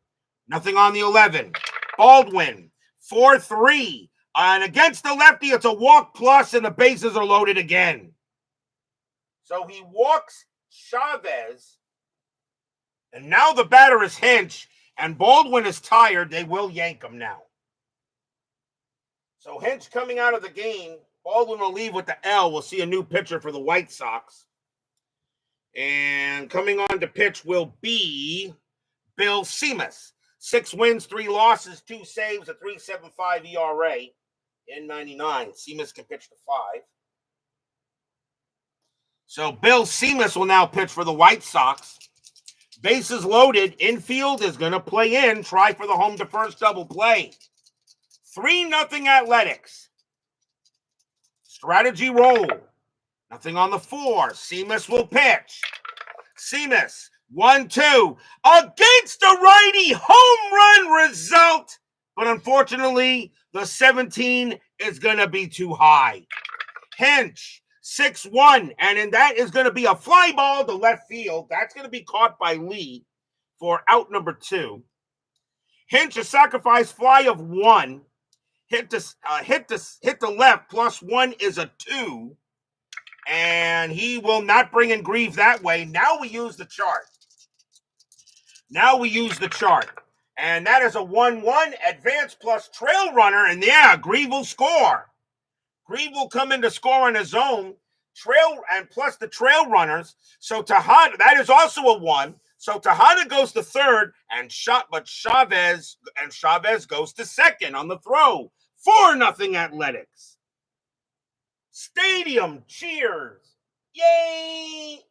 Nothing on the 11. Baldwin 4-3. And against the lefty, it's a walk plus, and the bases are loaded again. So he walks Chavez, and now the batter is Hinch, and Baldwin is tired. They will yank him now. So Hinch coming out of the game. Baldwin will leave with the L. We'll see a new pitcher for the White Sox. And coming on to pitch will be Bill Seamus. 6 wins, 3 losses, 2 saves, a 3.75 ERA. In 99, Seamus can pitch to 5. So Bill Seamus will now pitch for the White Sox. Bases loaded. Infield is going to play in. Try for the home to first double play. 3-0 Athletics. Strategy roll. Nothing on the 4. Seamus will pitch. Seamus, 1-2. Against the righty, home run result. But unfortunately, the 17 is going to be too high. Hinch, 6-1. And that is going to be a fly ball to left field. That's going to be caught by Lee for out number 2. Hinch, a sacrifice fly of 1. Hit the left. +1 is a 2. And he will not bring in Grieve that way. Now we use the chart. And that is a 1-1 advance plus trail runner. And yeah, Grieve will score. Grieve will come in to score on his own. Trail and plus the trail runners. So Tejada, that is also a 1. So Tejada goes to third and Chavez goes to second on the throw. 4-0 Athletics. Stadium cheers. Yay!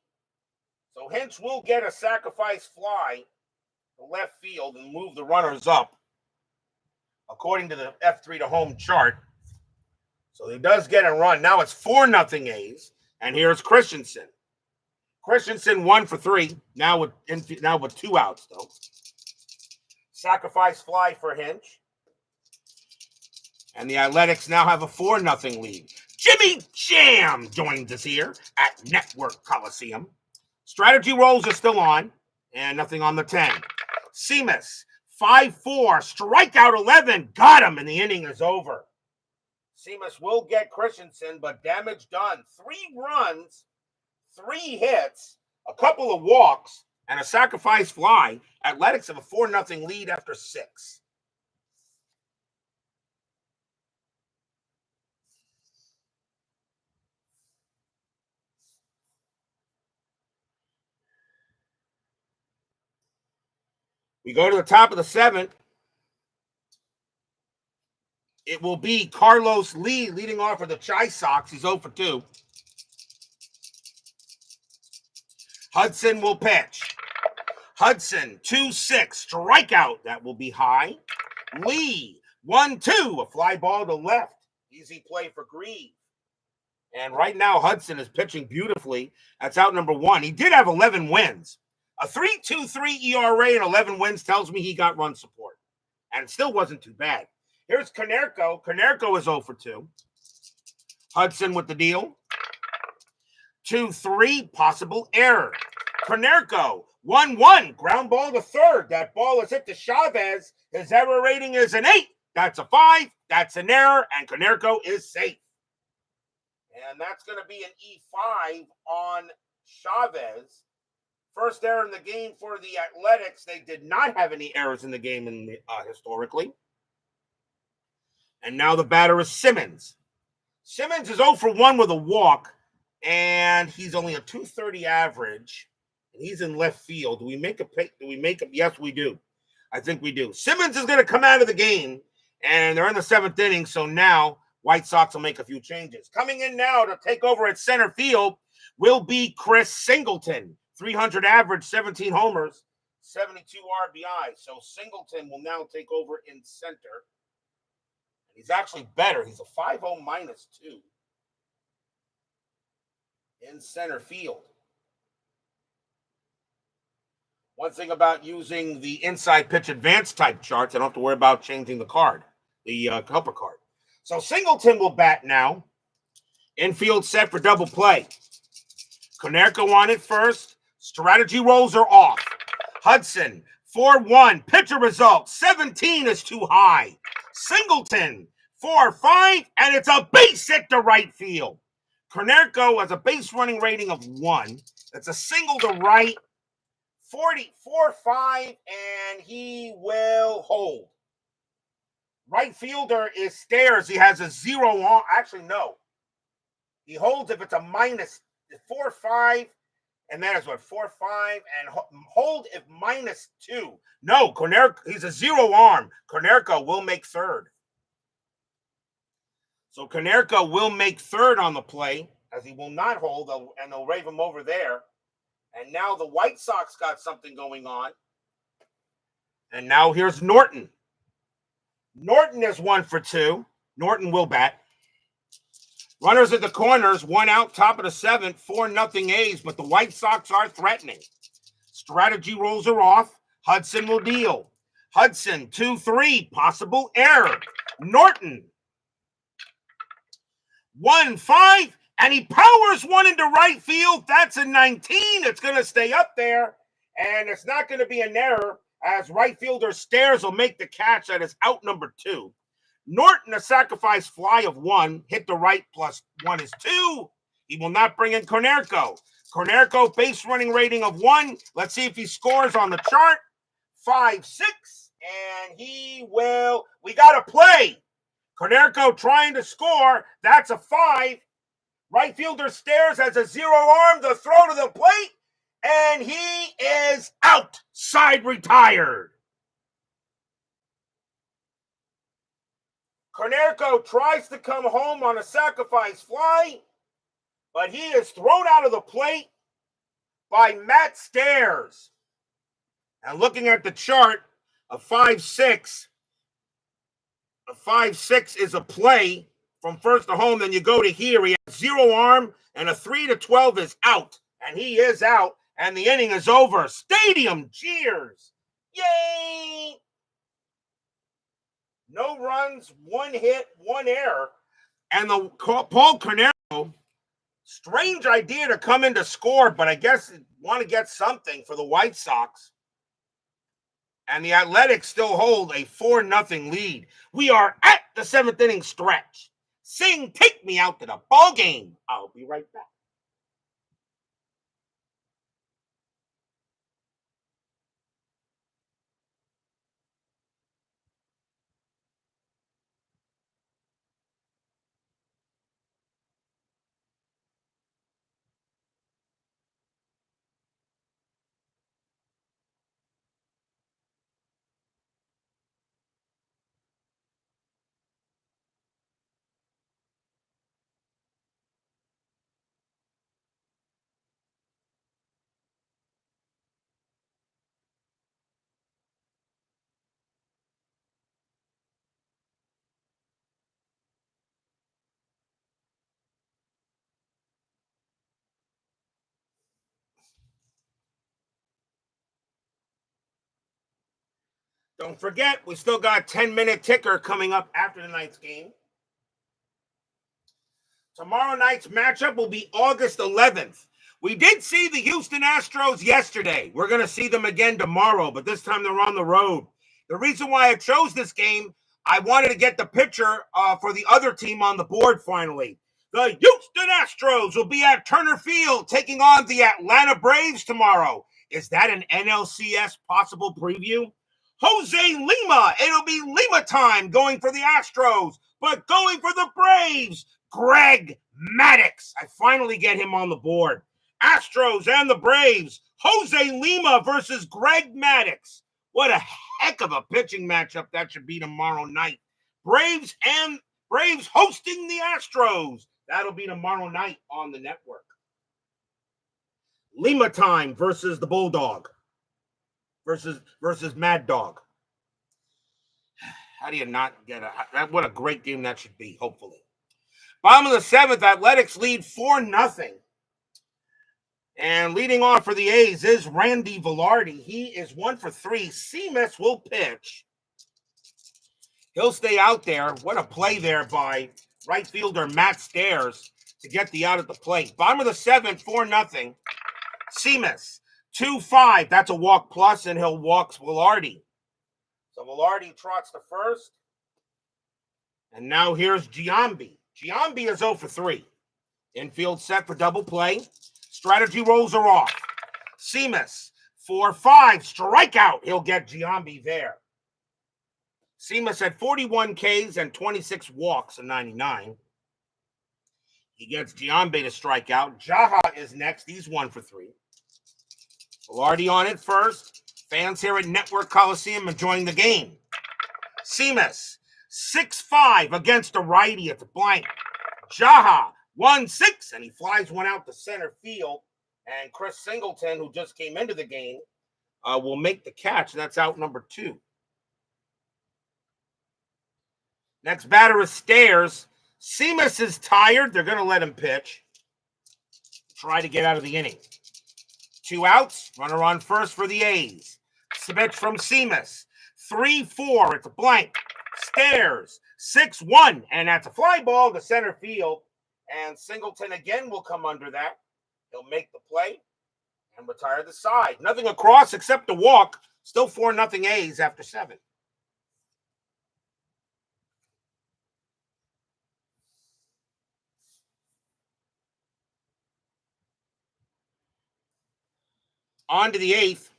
So Hinch will get a sacrifice fly to left field and move the runners up according to the F3 to home chart. So he does get a run. Now it's 4-0 A's. And here's Christensen. Christensen 1 for 3. Now with 2 outs though. Sacrifice fly for Hinch. And the Athletics now have a 4-0 lead. Jimmy Jam joins us here at Network Coliseum. Strategy rolls are still on. And nothing on the 10. Seamus, 5-4, strikeout 11. Got him, and the inning is over. Seamus will get Christensen, but damage done. 3 runs, 3 hits, a couple of walks, and a sacrifice fly. Athletics have a 4-0 lead after 6. We go to the top of the 7th. It will be Carlos Lee leading off for the Chi Sox. He's 0 for 2. Hudson will pitch. Hudson, 2-6, strikeout. That will be high. Lee, 1-2, a fly ball to left. Easy play for Grieve. And right now, Hudson is pitching beautifully. That's out number 1. He did have 11 wins. A 3.23 ERA and 11 wins tells me he got run support. And it still wasn't too bad. Here's Konerko. Konerko is 0 for 2. Hudson with the deal. 2-3, possible error. Konerko, 1-1, ground ball to third. That ball is hit to Chavez. His error rating is an 8. That's a 5. That's an error, and Konerko is safe. And that's going to be an E5 on Chavez. First error in the game for the Athletics. They did not have any errors in the game historically. And now the batter is Simmons. Simmons is 0 for 1 with a walk, and he's only a 230 average, and he's in left field. Do we make a pick? Do we make a? Yes, we do. I think we do. Simmons is going to come out of the game, and they're in the 7th inning, so now White Sox will make a few changes. Coming in now to take over at center field will be Chris Singleton. 300 average, 17 homers, 72 RBI. So Singleton will now take over in center. He's actually better. He's a 5.0 -2 in center field. One thing about using the inside pitch advanced type charts, I don't have to worry about changing the card, the helper card. So Singleton will bat now. Infield set for double play. Konerko on it first. Strategy rolls are off. Hudson, 4-1. Pitcher result, 17 is too high. Singleton, 4-5, and it's a base hit to right field. Konerko has a base running rating of 1. That's a single to right, 44-5, and he will hold. Right fielder is Stairs. He has a 0 on. Actually, no. He holds if it's a -4-5. And that is what, 4-5, and hold if -2. No, Konerko, he's a 0 arm. Konerko will make third. So Konerko will make third on the play, as he will not hold, and they'll rave him over there. And now the White Sox got something going on. And now here's Norton. Norton is 1 for 2. Norton will bat. Runners at the corners, 1 out, top of the 7th, 4-0 A's, but the White Sox are threatening. Strategy rolls are off. Hudson will deal. Hudson, 2-3, possible error. Norton, 1-5, and he powers one into right field. That's a 19. It's going to stay up there, and it's not going to be an error, as right fielder Stairs will make the catch. That is out number 2. Norton, a sacrifice fly of 1, hit the right plus 1 is 2. He will not bring in Konerko. Konerko, base running rating of 1. Let's see if he scores on the chart. 5-6, and he will. We got to play. Konerko trying to score. That's a 5. Right fielder Stairs has a 0 arm. The throw to the plate, and he is out. Side retired. Konerko tries to come home on a sacrifice fly, but he is thrown out of the plate by Matt Stairs. And looking at the chart, a 5-6 is a play from first to home. Then you go to here. He has 0 arm, and a 3-12 is out. And he is out, and the inning is over. Stadium cheers. Yay! No runs, 1 hit, 1 error. And the Paul Konerko, strange idea to come in to score, but I guess want to get something for the White Sox. And the Athletics still hold a 4-0 lead. We are at the 7th inning stretch. Sing, take me out to the ball game. I'll be right back. Don't forget, we still got 10-minute ticker coming up after tonight's game. Tomorrow night's matchup will be August 11th. We did see the Houston Astros yesterday. We're going to see them again tomorrow, but this time they're on the road. The reason why I chose this game, I wanted to get the pitcher for the other team on the board finally. The Houston Astros will be at Turner Field taking on the Atlanta Braves tomorrow. Is that an NLCS possible preview? Jose Lima. It'll be Lima time going for the Astros, but going for the Braves, Greg Maddux. I finally get him on the board. Astros and the Braves. Jose Lima versus Greg Maddux. What a heck of a pitching matchup that should be tomorrow night. Braves hosting the Astros. That'll be tomorrow night on the network. Lima time versus the Bulldog. Versus Mad Dog. How do you not get what a great game that should be, hopefully. Bottom of the seventh, Athletics lead 4-0. And leading off for the A's is Randy Velarde. He is 1 for 3. Seamus will pitch. He'll stay out there. What a play there by right fielder Matt Stairs to get the out at the plate. Bottom of the seventh, 4-0. Seamus. 2-5, that's a walk plus, and he'll walk Velarde. So Velarde trots to first. And now here's Giambi. Giambi is 0 for 3. Infield set for double play. Strategy rolls are off. Seamus, 4-5, strikeout. He'll get Giambi there. Seamus had 41 Ks and 26 walks in 99. He gets Giambi to strike out. Jaha is next. He's 1 for 3. Velarde on it first. Fans here at Network Coliseum enjoying the game. Seamus, 6-5 against a righty at the blank. Jaha, 1-6, and he flies one out to center field. And Chris Singleton, who just came into the game, will make the catch, and that's out number 2. Next batter is Stairs. Seamus is tired. They're going to let him pitch. Try to get out of the inning. 2 outs, runner on first for the A's. Switch from Seamus. 3-4 at the blank. Stairs. 6-1, and that's a fly ball to center field. And Singleton again will come under that. He'll make the play and retire the side. Nothing across except a walk. Still 4-0 A's after 7. On to the 8th.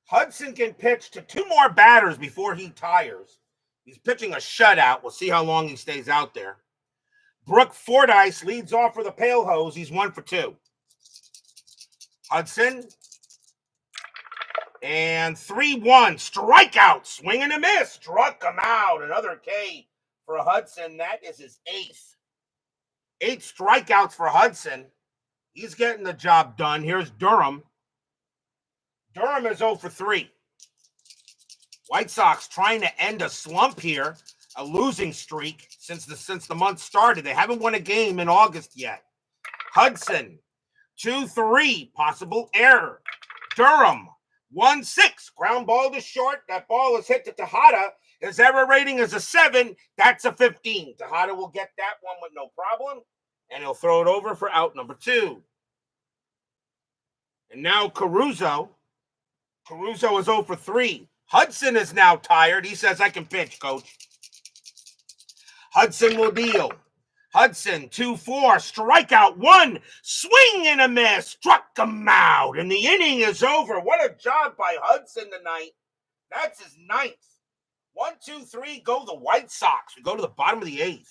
Hudson can pitch to 2 more batters before he tires. He's pitching a shutout. We'll see how long he stays out there. Brooke Fordyce leads off for the Pale Hose. He's 1 for 2. Hudson. And 3-1. Strikeout. Swing and a miss. Struck him out. Another K for Hudson. That is his 8th. 8 strikeouts for Hudson. He's getting the job done. Here's Durham. Durham is 0 for 3. White Sox trying to end a slump here, a losing streak since the month started. They haven't won a game in August yet. Hudson, 2-3, possible error. Durham, 1-6, ground ball to short. That ball is hit to Tejada. His error rating is a 7. That's a 15. Tejada will get that one with no problem, and he'll throw it over for out number 2. And now Caruso. Caruso is 0 for 3. Hudson is now tired. He says, I can pitch, coach. Hudson will deal. Hudson, 2-4, strikeout 1, swing and a miss, struck him out, and the inning is over. What a job by Hudson tonight. That's his 9th. 1, 2, 3, go the White Sox. We go to the bottom of the 8th.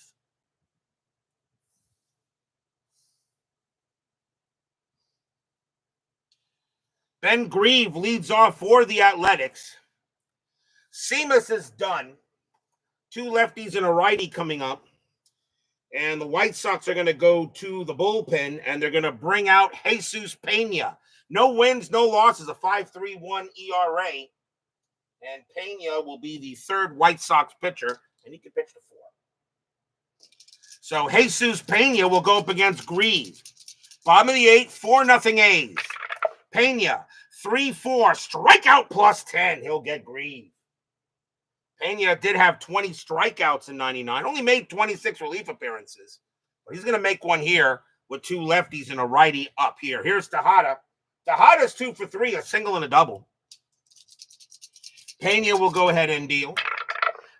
Ben Grieve leads off for the Athletics. Seamus is done. 2 lefties and a righty coming up. And the White Sox are going to go to the bullpen, and they're going to bring out Jesus Pena. No wins, no losses, a 5.31 ERA. And Pena will be the 3rd White Sox pitcher, and he can pitch to 4. So Jesus Pena will go up against Grieve. Bottom of the 8th, 4-0 A's. Pena, 3-4, strikeout plus 10. He'll get green. Pena did have 20 strikeouts in 99, only made 26 relief appearances. But he's going to make one here with two lefties and a righty up here. Here's Tejada. Tejada's 2 for 3, a single and a double. Pena will go ahead and deal.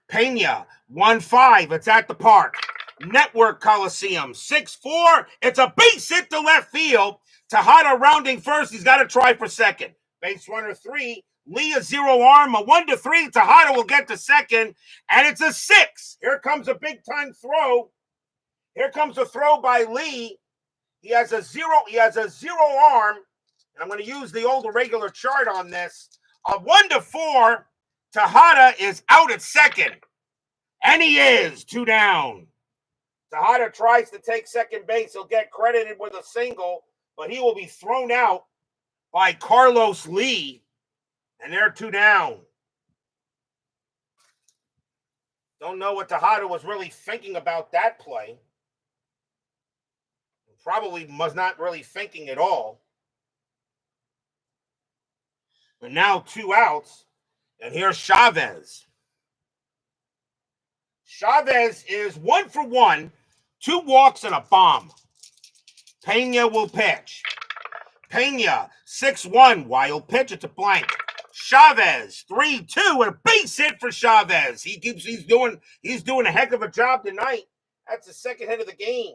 Pena, 1-5. It's at the park. Network Coliseum, 6-4. It's a base hit to left field. Tejada rounding first. He's got to try for second. Base runner 3. Lee a 0 arm, a 1-3. Tejada will get to second, and it's a 6. Here comes a big-time throw. Here comes a throw by Lee. He has a 0 arm, and I'm going to use the old irregular chart on this. A 1-4. Tejada is out at second, and he is 2 down. Tejada tries to take second base. He'll get credited with a single, but he will be thrown out by Carlos Lee, and they're 2 down. Don't know what Tejada was really thinking about that play. Probably was not really thinking at all. But now 2 outs, and here's Chavez. Chavez is 1 for 1, 2 walks and a bomb. Pena will pitch. Pena, 6-1, wild pitch, it's a blank. Chavez, 3-2, a base hit for Chavez. He's doing a heck of a job tonight. That's the second hit of the game.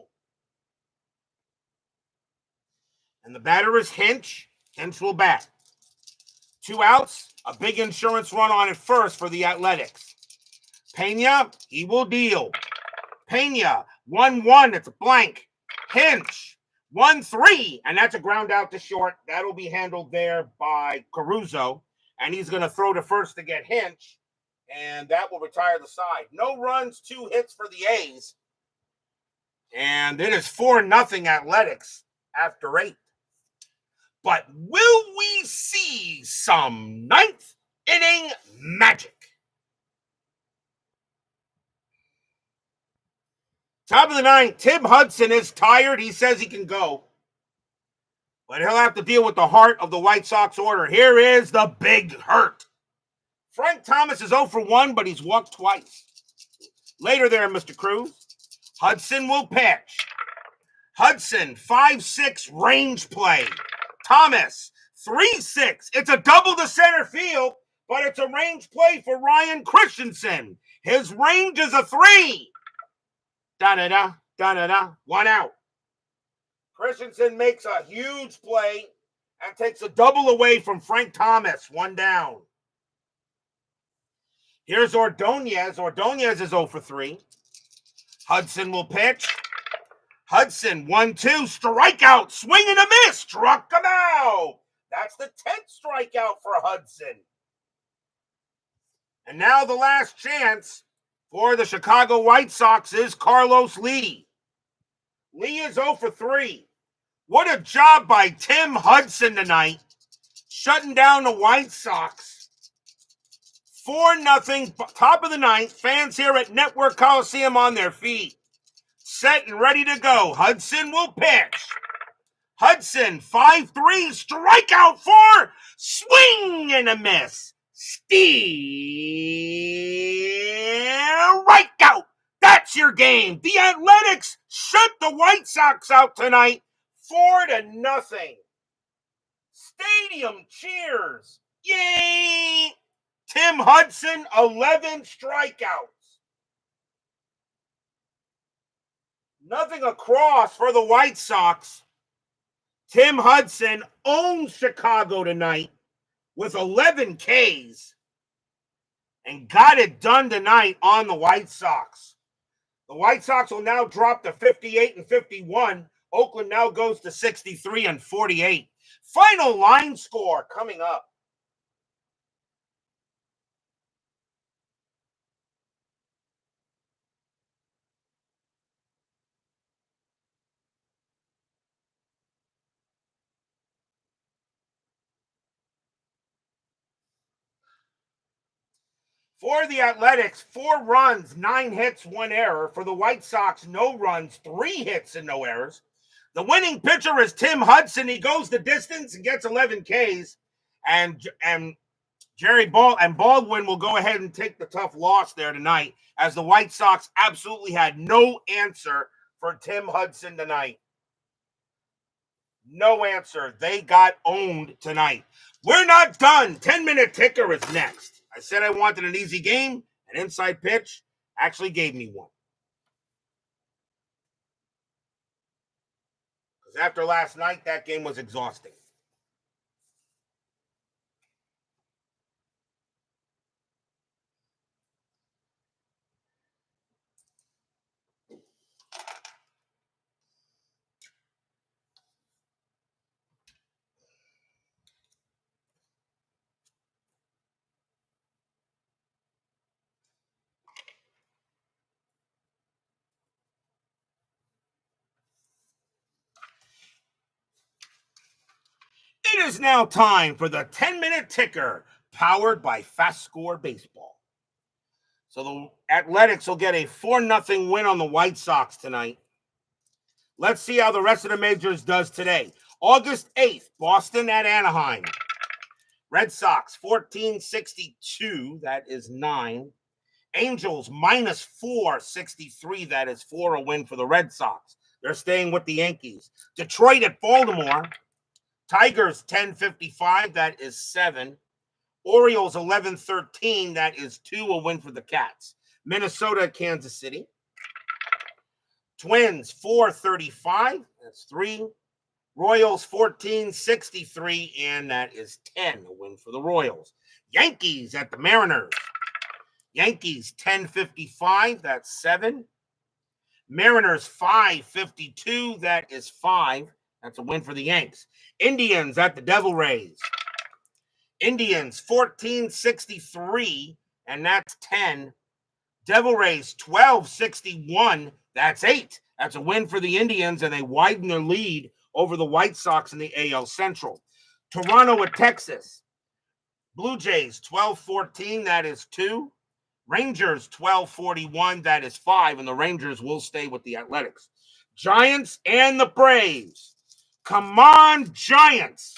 And the batter is Hinch. Hinch will bat. 2 outs, a big insurance run on at first for the Athletics. Pena, he will deal. Pena, 1-1, it's a blank. Hinch, 1-3, and that's a ground out to short. That'll be handled there by Caruso, and he's going to throw to first to get Hinch, and that will retire the side. No runs, 2 hits for the A's, and it is 4-0 Athletics after 8. But will we see some ninth inning magic? Top of the 9th, Tim Hudson is tired. He says he can go. But he'll have to deal with the heart of the White Sox order. Here is the big hurt. Frank Thomas is 0 for 1, but he's walked twice. Later there, Mr. Cruz. Hudson will pitch. Hudson, 5-6 range play. Thomas, 3-6. It's a double to center field, but it's a range play for Ryan Christensen. His range is a 3. Da-da-da, da-da-da, 1 out. Christensen makes a huge play and takes a double away from Frank Thomas, 1 down. Here's Ordonez. Ordonez is 0 for 3. Hudson will pitch. Hudson, 1-2, strikeout, swing and a miss, struck him out. That's the 10th strikeout for Hudson. And now the last chance for the Chicago White Sox is Carlos Lee. Lee is 0 for 3. What a job by Tim Hudson tonight, shutting down the White Sox. 4-0, top of the 9th, fans here at Network Coliseum on their feet. Set and ready to go. Hudson will pitch. Hudson, 5-3, strikeout 4, swing and a miss. Strike out. That's your game. The Athletics shut the White Sox out tonight, 4-0. Stadium cheers. Yay! Tim Hudson, 11 strikeouts. Nothing across for the White Sox. Tim Hudson owns Chicago tonight with 11 Ks and got it done tonight on the White Sox. The White Sox will now drop to 58-51. Oakland now goes to 63-48. Final line score coming up. For the Athletics, 4 runs, 9 hits, 1 error. For the White Sox, no runs, 3 hits, and no errors. The winning pitcher is Tim Hudson. He goes the distance and gets 11 Ks. And Baldwin will go ahead and take the tough loss there tonight, as the White Sox absolutely had no answer for Tim Hudson tonight. No answer. They got owned tonight. We're not done. 10-minute ticker is next. I said I wanted an easy game. An inside pitch actually gave me one. Because after last night, that game was exhausting. It is now time for the 10-minute ticker, powered by FastScore Baseball. So the Athletics will get a 4-0 win on the White Sox tonight. Let's see how the rest of the majors does today. August 8th, Boston at Anaheim. Red Sox, 1462, that is 9. Angels, minus 463, that is 4, a win for the Red Sox. They're staying with the Yankees. Detroit at Baltimore. Tigers, 1055, that is 7. Orioles, 1113, that is 2, a win for the Cats. Minnesota at Kansas City. Twins, 435, that's 3. Royals, 1463, and that is 10, a win for the Royals. Yankees at the Mariners. Yankees, 1055, that's 7. Mariners, 552, that is 5. That's a win for the Yanks. Indians at the Devil Rays. Indians, 1463, and that's 10. Devil Rays, 1261, that's 8. That's a win for the Indians, and they widen their lead over the White Sox in the AL Central. Toronto at Texas. Blue Jays, 1214, that is 2. Rangers, 1241, that is 5, and the Rangers will stay with the Athletics. Giants and the Braves. Come on, Giants.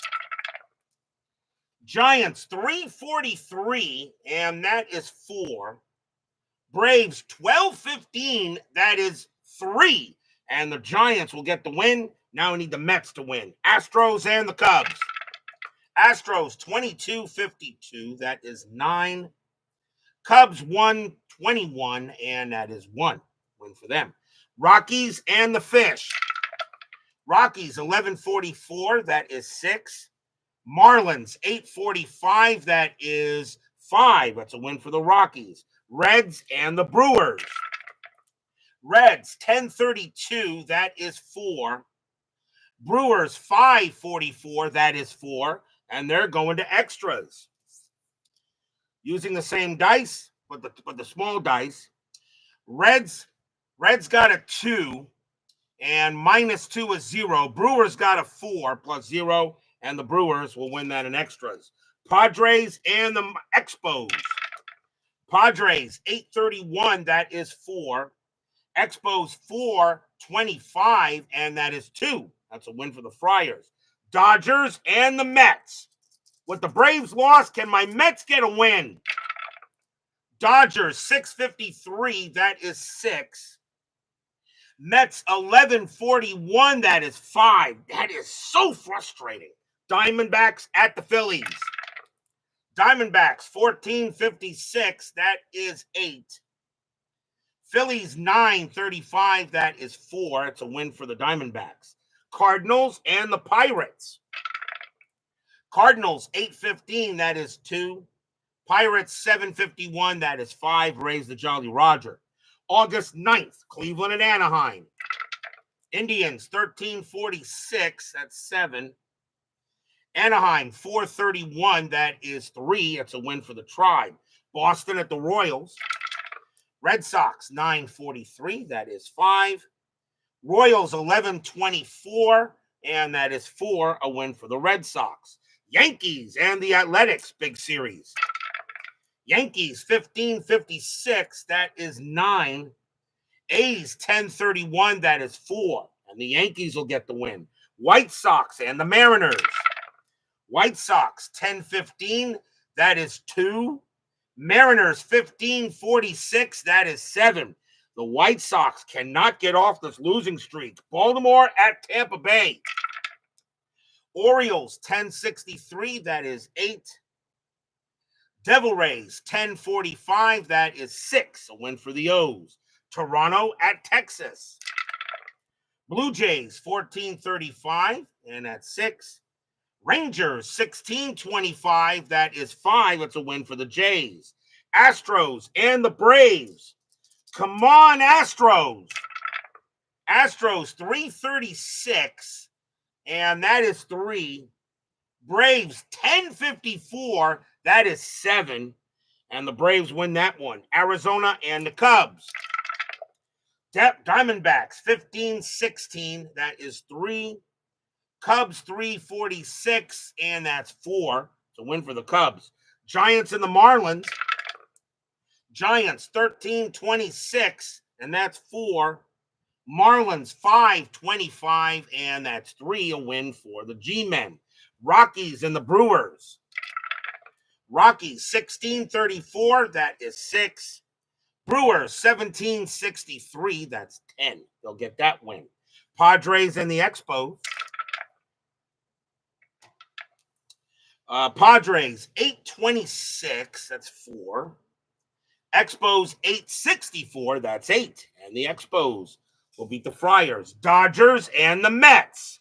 Giants, 343, and that is 4. Braves, 1215, that is 3. And the Giants will get the win. Now we need the Mets to win. Astros and the Cubs. Astros, 2252, that is 9. Cubs, 121, and that is 1. Win for them. Rockies and the Fish. Rockies, 1144, that is 6. Marlins, 845, that is 5. That's a win for the Rockies. Reds and the Brewers. Reds, 1032, that is 4. Brewers, 544, that is 4. And they're going to extras. Using the same dice, but the small dice. Reds got a 2, and minus 2 is 0. Brewers got a 4 plus 0, and the Brewers will win that in extras. Padres and the Expos. Padres, 831, that is 4. Expos, 425, and that is 2. That's a win for the Friars. Dodgers and the Mets. With the Braves loss, can my Mets get a win? Dodgers, 653, that is 6. Mets, 1141, that is 5. That is so frustrating. Diamondbacks at the Phillies. Diamondbacks, 1456, that is 8. Phillies, 935, that is 4. It's a win for the Diamondbacks. Cardinals and the Pirates. Cardinals, 815, that is 2. Pirates, 751, that is 5. Raise the Jolly Roger. August 9th, Cleveland and Anaheim. Indians, 1346, that's 7. Anaheim, 431, that is 3. It's a win for the Tribe. Boston at the Royals. Red Sox, 943, that is 5. Royals, 1124, and that is 4, a win for the Red Sox. Yankees and the Athletics, big series. Yankees, 1556, that is 9. A's, 1031, that is 4, and the Yankees will get the win. White Sox and the Mariners. White Sox 10-15, that is 2. Mariners 15-46, that is 7. The White Sox cannot get off this losing streak. Baltimore at Tampa Bay. Orioles 10-63, that is 8. Devil Rays 10-45, that is 6. A win for the O's. Toronto at Texas. Blue Jays 14-35, and that's 6. Rangers 16-25, that is 5. It's a win for the Jays. Astros and the Braves. Come on, Astros. Astros 336, and that is 3. Braves 10-54, that is 7. And the Braves win that one. Arizona and the Cubs. Diamondbacks 15-16, that is 3. Cubs 346, and that's 4. It's a win for the Cubs. Giants and the Marlins. Giants 13-26, and that's 4. Marlins 5-25, and that's 3. A win for the G-Men. Rockies and the Brewers. Rockies 16-34, that is 6. Brewers 17-63, that's 10. They'll get that win. Padres and the Expos. Padres 8-26, that's 4. Expos 8-64, that's 8. And the Expos will beat the Friars. Dodgers and the Mets.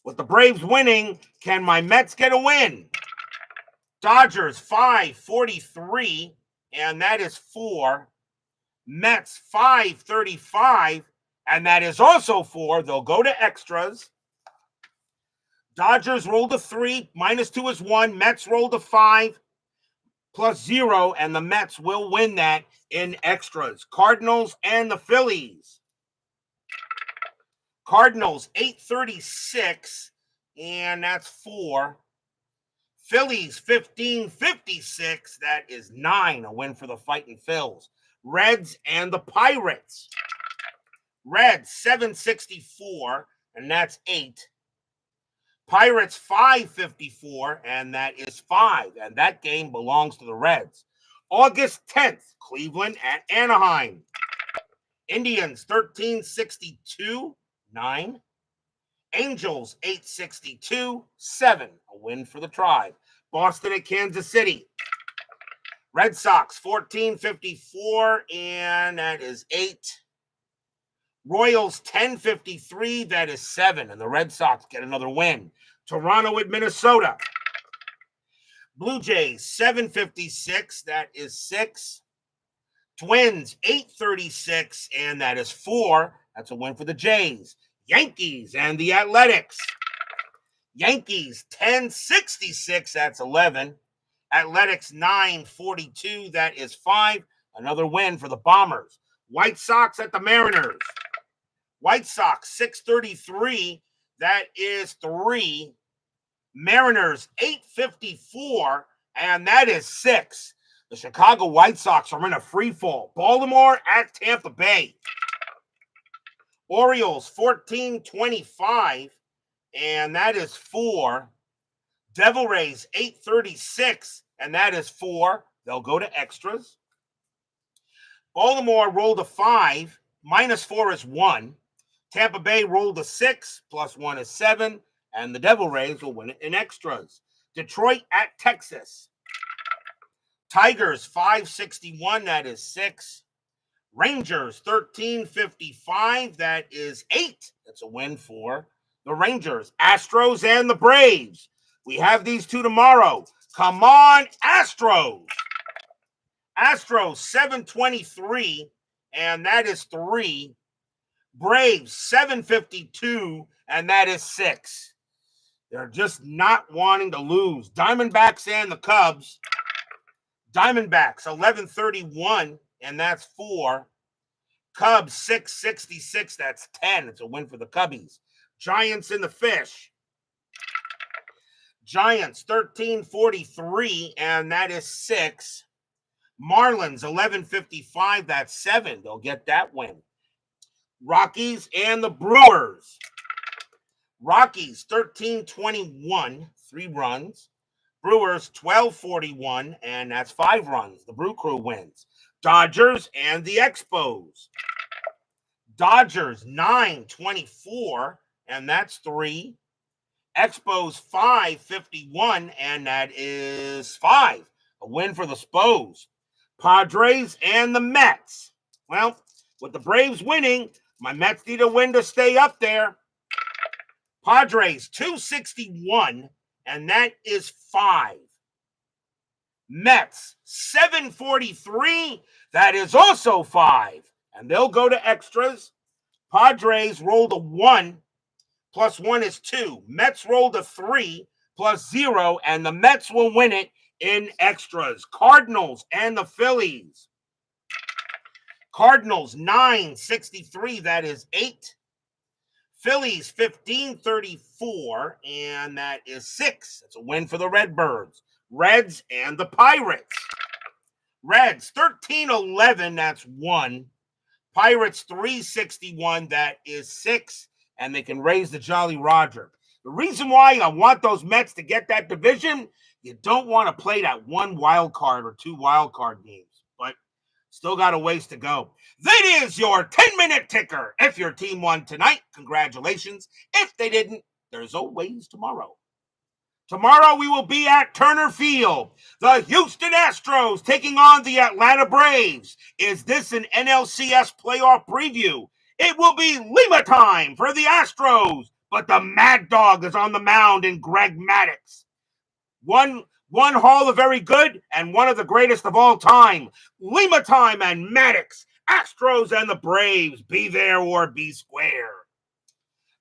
With the Braves winning, can my Mets get a win? Dodgers 5-43, and that is 4. Mets 5-35, and that is also 4. They'll go to extras. Dodgers roll to 3, -2 is 1. Mets roll to 5, +0, and the Mets will win that in extras. Cardinals and the Phillies. Cardinals 8-36, and that's 4. Phillies 15-56, that is 9. A win for the Fighting Phils. Reds and the Pirates. Reds 7-64, and that's 8. Pirates 5-54, and that is 5. And that game belongs to the Reds. August 10th, Cleveland at Anaheim. Indians 13-62, 9. Angels 8-62, 7. A win for the Tribe. Boston at Kansas City. Red Sox 14-54, and that is 8. Royals 10-53, that is 7. And the Red Sox get another win. Toronto at Minnesota. Blue Jays 7-56, that is 6. Twins 8-36, and that is 4. That's a win for the Jays. Yankees and the Athletics. Yankees 10-66, that's 11. Athletics 9-42, that is 5. Another win for the Bombers. White Sox at the Mariners. White Sox 6-33, that is 3. Mariners 8-54, and that is 6. The Chicago White Sox are in a free fall. Baltimore at Tampa Bay. Orioles 14-25, and that is 4. Devil Rays 8-36, and that is 4. They'll go to extras. Baltimore rolled a 5, -4 is 1. Tampa Bay rolled a 6, +1 is 7, and the Devil Rays will win it in extras. Detroit at Texas. Tigers 5-61, that is 6. Rangers 13-55, that is 8. That's a win for the Rangers. Astros and the Braves. We have these two tomorrow. Come on, Astros. Astros 7-23, and that is 3. Braves 7-52, and that is 6. They're just not wanting to lose. Diamondbacks and the Cubs. Diamondbacks 11-31, and that's 4. Cubs 6-66, that's 10. It's a win for the Cubbies. Giants and the Fish. Giants 13-43, and that is 6. Marlins 11-55, that's 7. They'll get that win. Rockies and the Brewers. Rockies 13-21, 3 runs. Brewers 12-41, and that's 5 runs. The Brew Crew wins. Dodgers and the Expos. Dodgers 9-24, and that's 3. Expos 5-51, and that is 5. A win for the Spos. Padres and the Mets. Well, with the Braves winning, my Mets need a win to stay up there. Padres 261, and that is 5. Mets 743, that is also 5. And they'll go to extras. Padres rolled a 1, plus 1 is 2. Mets rolled a 3, plus 0, and the Mets will win it in extras. Cardinals and the Phillies. Cardinals 963, that is 8. Phillies 1534, and that is 6. It's a win for the Redbirds. Reds and the Pirates. Reds 1311, that's 1. Pirates 361, that is 6. And they can raise the Jolly Roger. The reason why I want those Mets to get that division, you don't want to play that 1 wild card or 2 wild card games. But still got a ways to go. That is your 10-minute ticker. If your team won tonight, congratulations. If they didn't, there's always tomorrow. Tomorrow we will be at Turner Field. The Houston Astros taking on the Atlanta Braves. Is this an NLCS playoff preview? It will be Lima time for the Astros, but the Mad Dog is on the mound in Greg Maddux. One Hall of Very Good and one of the greatest of all time. Lima time and Maddux. Astros and the Braves. Be there or be square.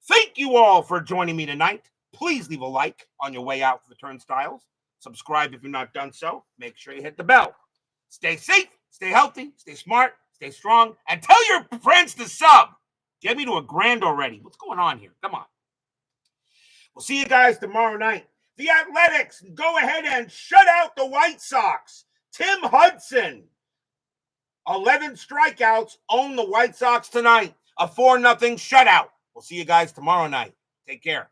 Thank you all for joining me tonight. Please leave a like on your way out for the turnstiles. Subscribe if you're not done so. Make sure you hit the bell. Stay safe, stay healthy, stay smart, stay strong, and tell your friends to sub. Get me to 1,000,000 already. What's going on here? Come on. We'll see you guys tomorrow night. The Athletics go ahead and shut out the White Sox. Tim Hudson, 11 strikeouts, own the White Sox tonight. A 4-0 shutout. We'll see you guys tomorrow night. Take care.